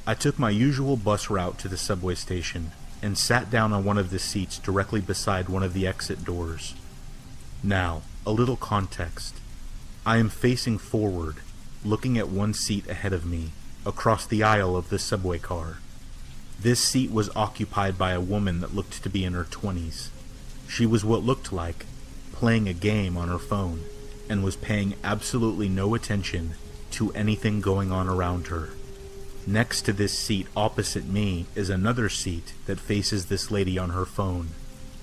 I took my usual bus route to the subway station and sat down on one of the seats directly beside one of the exit doors. Now, a little context. I am facing forward, looking at one seat ahead of me, across the aisle of the subway car. This seat was occupied by a woman that looked to be in her 20s. She was what looked like playing a game on her phone, and was paying absolutely no attention to anything going on around her. Next to this seat opposite me is another seat that faces this lady on her phone,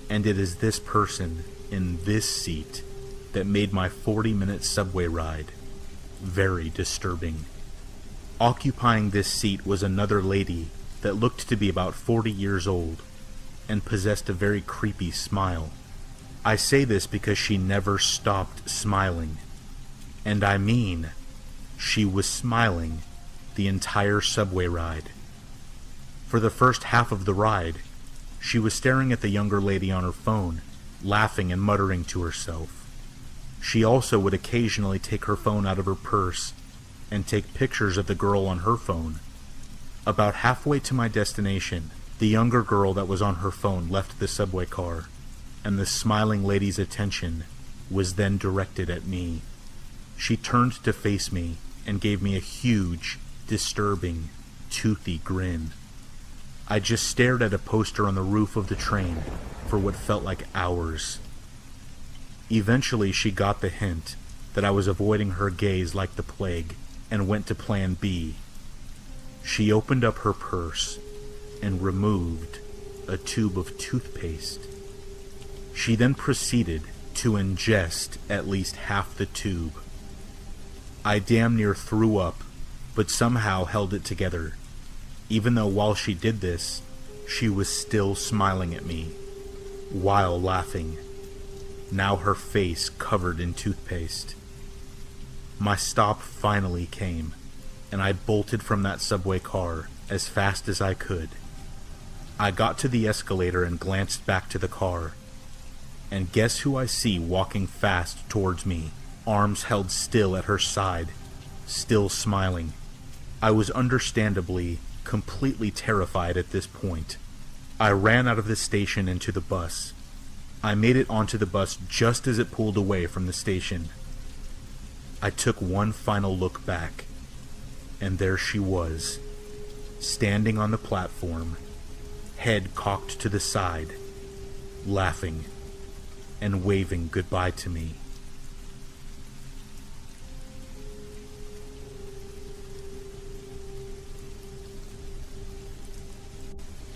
and it is this person in this seat that made my 40-minute subway ride very disturbing. Occupying this seat was another lady that looked to be about 40 years old and possessed a very creepy smile. I say this because she never stopped smiling. And I mean, she was smiling the entire subway ride. For the first half of the ride, she was staring at the younger lady on her phone, laughing and muttering to herself. She also would occasionally take her phone out of her purse and take pictures of the girl on her phone. About halfway to my destination, the younger girl that was on her phone left the subway car, and the smiling lady's attention was then directed at me. She turned to face me and gave me a huge, disturbing, toothy grin. I just stared at a poster on the roof of the train for what felt like hours. Eventually she got the hint that I was avoiding her gaze like the plague and went to plan B. She opened up her purse and removed a tube of toothpaste. She then proceeded to ingest at least half the tube. I damn near threw up, but somehow held it together, even though while she did this, she was still smiling at me, while laughing, now her face covered in toothpaste. My stop finally came, and I bolted from that subway car as fast as I could. I got to the escalator and glanced back to the car, and guess who I see walking fast towards me, arms held still at her side, still smiling. I was understandably completely terrified at this point. I ran out of the station into the bus. I made it onto the bus just as it pulled away from the station. I took one final look back, and there she was, standing on the platform, head cocked to the side, laughing and waving goodbye to me.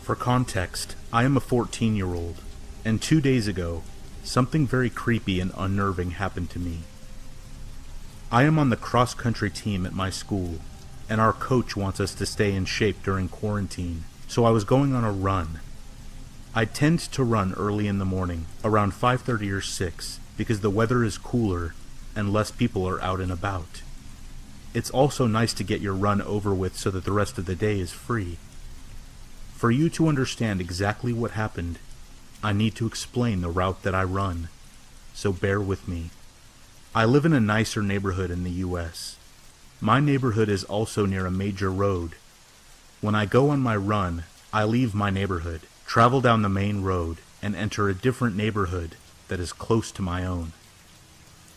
For context, I am a 14-year-old, and 2 days ago, something very creepy and unnerving happened to me. I am on the cross-country team at my school, and our coach wants us to stay in shape during quarantine, so I was going on a run. I tend to run early in the morning, around 5:30 or 6, because the weather is cooler and less people are out and about. It's also nice to get your run over with so that the rest of the day is free. For you to understand exactly what happened, I need to explain the route that I run, so bear with me. I live in a nicer neighborhood in the U.S. My neighborhood is also near a major road. When I go on my run, I leave my neighborhood, travel down the main road, and enter a different neighborhood that is close to my own.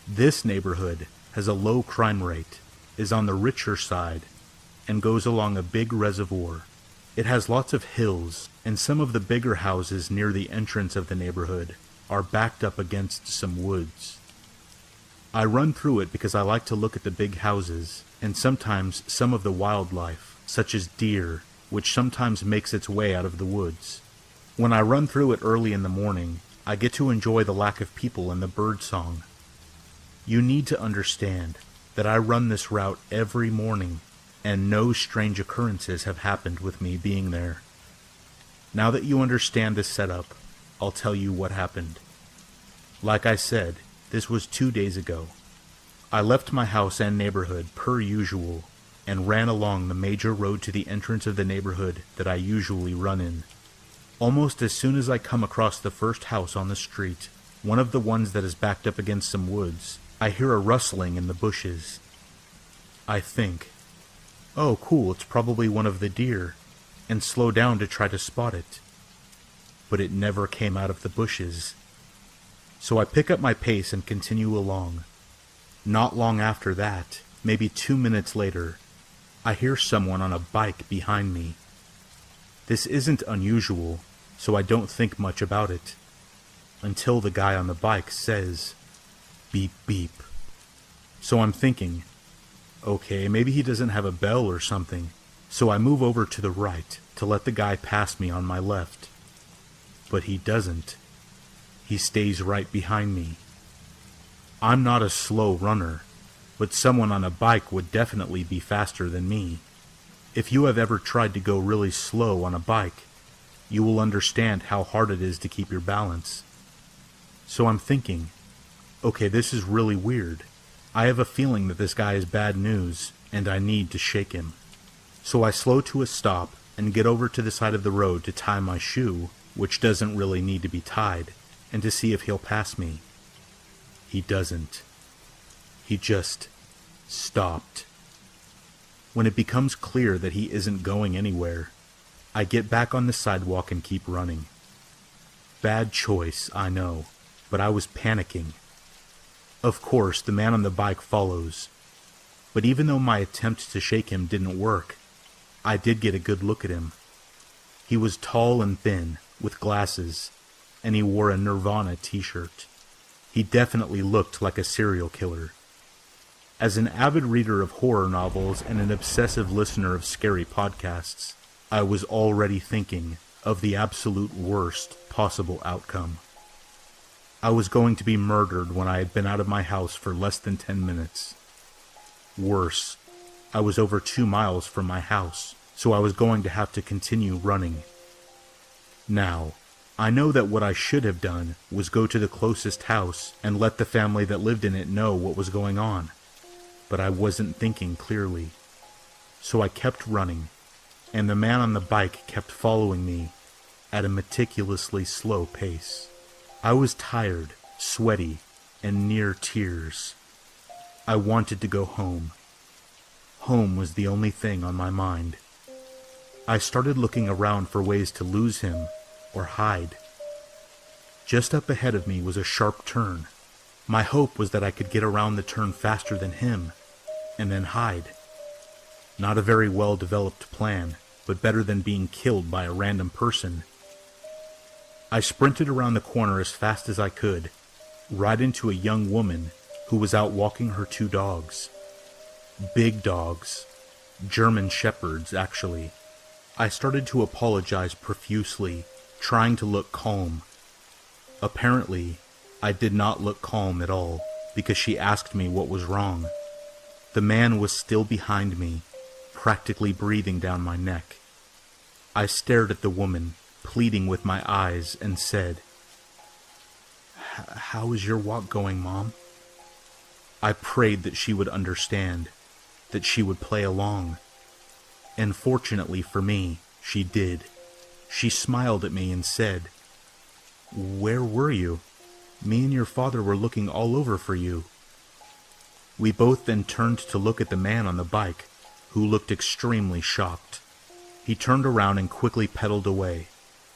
This neighborhood has a low crime rate, is on the richer side, and goes along a big reservoir. It has lots of hills, and some of the bigger houses near the entrance of the neighborhood are backed up against some woods. I run through it because I like to look at the big houses, and sometimes some of the wildlife, such as deer, which sometimes makes its way out of the woods. When I run through it early in the morning, I get to enjoy the lack of people and the bird song. You need to understand that I run this route every morning, and no strange occurrences have happened with me being there. Now that you understand this setup, I'll tell you what happened. Like I said, this was 2 days ago. I left my house and neighborhood per usual, and ran along the major road to the entrance of the neighborhood that I usually run in. Almost as soon as I come across the first house on the street, one of the ones that is backed up against some woods, I hear a rustling in the bushes. I think, oh cool, it's probably one of the deer, and slow down to try to spot it. But it never came out of the bushes. So I pick up my pace and continue along. Not long after that, maybe 2 minutes later, I hear someone on a bike behind me. This isn't unusual, so I don't think much about it, until the guy on the bike says, beep beep. So I'm thinking, okay, maybe he doesn't have a bell or something, so I move over to the right to let the guy pass me on my left. But he doesn't. He stays right behind me. I'm not a slow runner, but someone on a bike would definitely be faster than me. If you have ever tried to go really slow on a bike, you will understand how hard it is to keep your balance. So I'm thinking, okay, this is really weird. I have a feeling that this guy is bad news, and I need to shake him. So I slow to a stop and get over to the side of the road to tie my shoe, which doesn't really need to be tied, and to see if he'll pass me. He doesn't. He just stopped. When it becomes clear that he isn't going anywhere, I get back on the sidewalk and keep running. Bad choice, I know, but I was panicking. Of course, the man on the bike follows, but even though my attempt to shake him didn't work, I did get a good look at him. He was tall and thin, with glasses, and he wore a Nirvana t-shirt. He definitely looked like a serial killer. As an avid reader of horror novels and an obsessive listener of scary podcasts, I was already thinking of the absolute worst possible outcome. I was going to be murdered when I had been out of my house for less than 10 minutes. Worse, I was over 2 miles from my house, so I was going to have to continue running. Now, I know that what I should have done was go to the closest house and let the family that lived in it know what was going on, but I wasn't thinking clearly. So I kept running, and the man on the bike kept following me at a meticulously slow pace. I was tired, sweaty, and near tears. I wanted to go home. Home was the only thing on my mind. I started looking around for ways to lose him or hide. Just up ahead of me was a sharp turn. My hope was that I could get around the turn faster than him, and then hide. Not a very well-developed plan, but better than being killed by a random person. I sprinted around the corner as fast as I could, right into a young woman who was out walking her 2 dogs. Big dogs. German shepherds, actually. I started to apologize profusely, trying to look calm. Apparently, I did not look calm at all, because she asked me what was wrong. The man was still behind me, practically breathing down my neck. I stared at the woman, pleading with my eyes, and said, "How is your walk going, Mom?" I prayed that she would understand, that she would play along. And fortunately for me, she did. She smiled at me and said, Where were you? Me and your father were looking all over for you. We both then turned to look at the man on the bike, who looked extremely shocked. He turned around and quickly pedaled away,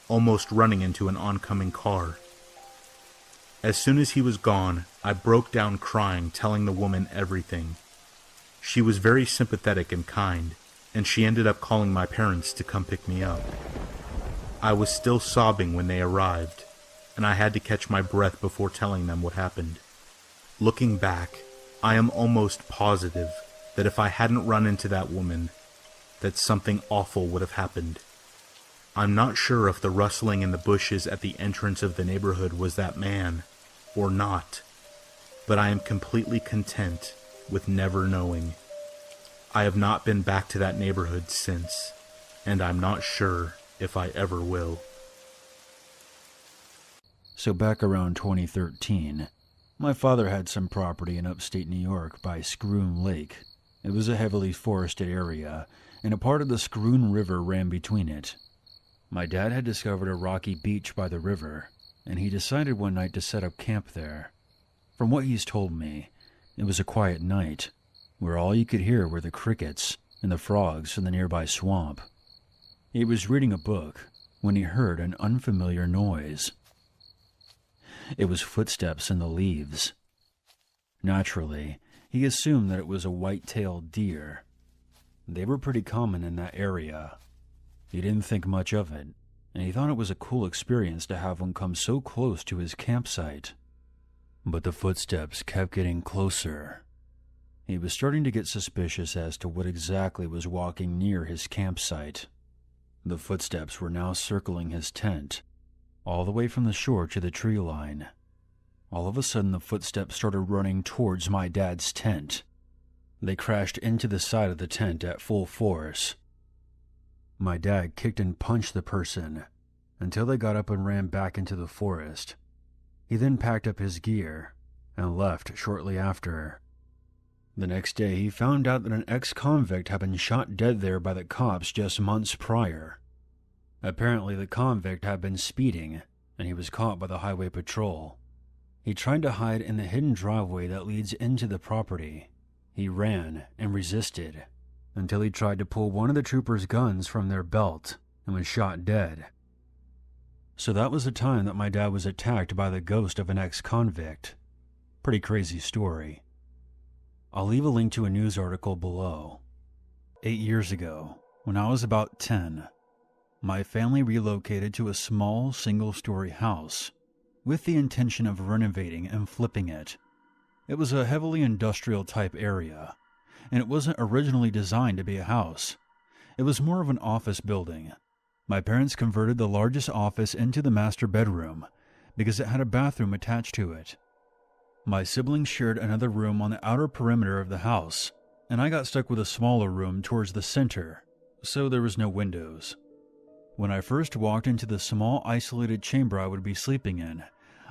almost running into an oncoming car. As soon as he was gone, I broke down crying, telling the woman everything. She was very sympathetic and kind, and she ended up calling my parents to come pick me up. I was still sobbing when they arrived, and I had to catch my breath before telling them what happened. Looking back, I am almost positive that if I hadn't run into that woman, that something awful would have happened. I'm not sure if the rustling in the bushes at the entrance of the neighborhood was that man, or not, but I am completely content with never knowing. I have not been back to that neighborhood since, and I'm not sure if I ever will. So back around 2013, my father had some property in upstate New York by Scroon Lake. It was a heavily forested area, and a part of the Scroon River ran between it. My dad had discovered a rocky beach by the river, and he decided one night to set up camp there. From what he's told me, it was a quiet night, where all you could hear were the crickets and the frogs from the nearby swamp. He was reading a book when he heard an unfamiliar noise. It was footsteps in the leaves. Naturally, he assumed that it was a white-tailed deer. They were pretty common in that area. He didn't think much of it, and he thought it was a cool experience to have one come so close to his campsite. But the footsteps kept getting closer. He was starting to get suspicious as to what exactly was walking near his campsite. The footsteps were now circling his tent, all the way from the shore to the tree line. All of a sudden, the footsteps started running towards my dad's tent. They crashed into the side of the tent at full force. My dad kicked and punched the person until they got up and ran back into the forest. He then packed up his gear and left shortly after. The next day, he found out that an ex-convict had been shot dead there by the cops just months prior. Apparently, the convict had been speeding, and he was caught by the highway patrol. He tried to hide in the hidden driveway that leads into the property. He ran and resisted until he tried to pull one of the troopers' guns from their belt and was shot dead. So that was the time that my dad was attacked by the ghost of an ex-convict. Pretty crazy story. I'll leave a link to a news article below. 8 years ago, when I was about 10, my family relocated to a small single-story house with the intention of renovating and flipping it. It was a heavily industrial-type area, and it wasn't originally designed to be a house. It was more of an office building. My parents converted the largest office into the master bedroom because it had a bathroom attached to it. My siblings shared another room on the outer perimeter of the house, and I got stuck with a smaller room towards the center, so there was no windows. When I first walked into the small isolated chamber I would be sleeping in,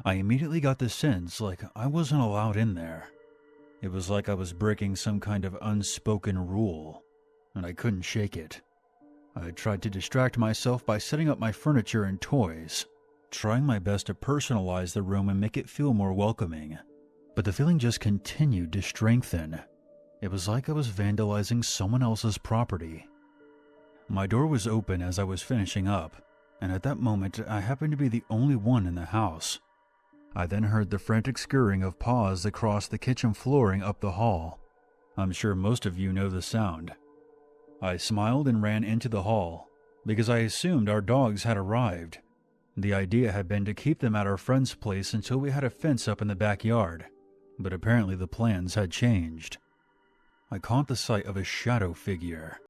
I immediately got the sense like I wasn't allowed in there. It was like I was breaking some kind of unspoken rule, and I couldn't shake it. I tried to distract myself by setting up my furniture and toys, trying my best to personalize the room and make it feel more welcoming. But the feeling just continued to strengthen. It was like I was vandalizing someone else's property. My door was open as I was finishing up, and at that moment I happened to be the only one in the house. I then heard the frantic scurrying of paws across the kitchen flooring up the hall. I'm sure most of you know the sound. I smiled and ran into the hall, because I assumed our dogs had arrived. The idea had been to keep them at our friend's place until we had a fence up in the backyard, but apparently the plans had changed. I caught the sight of a shadow figure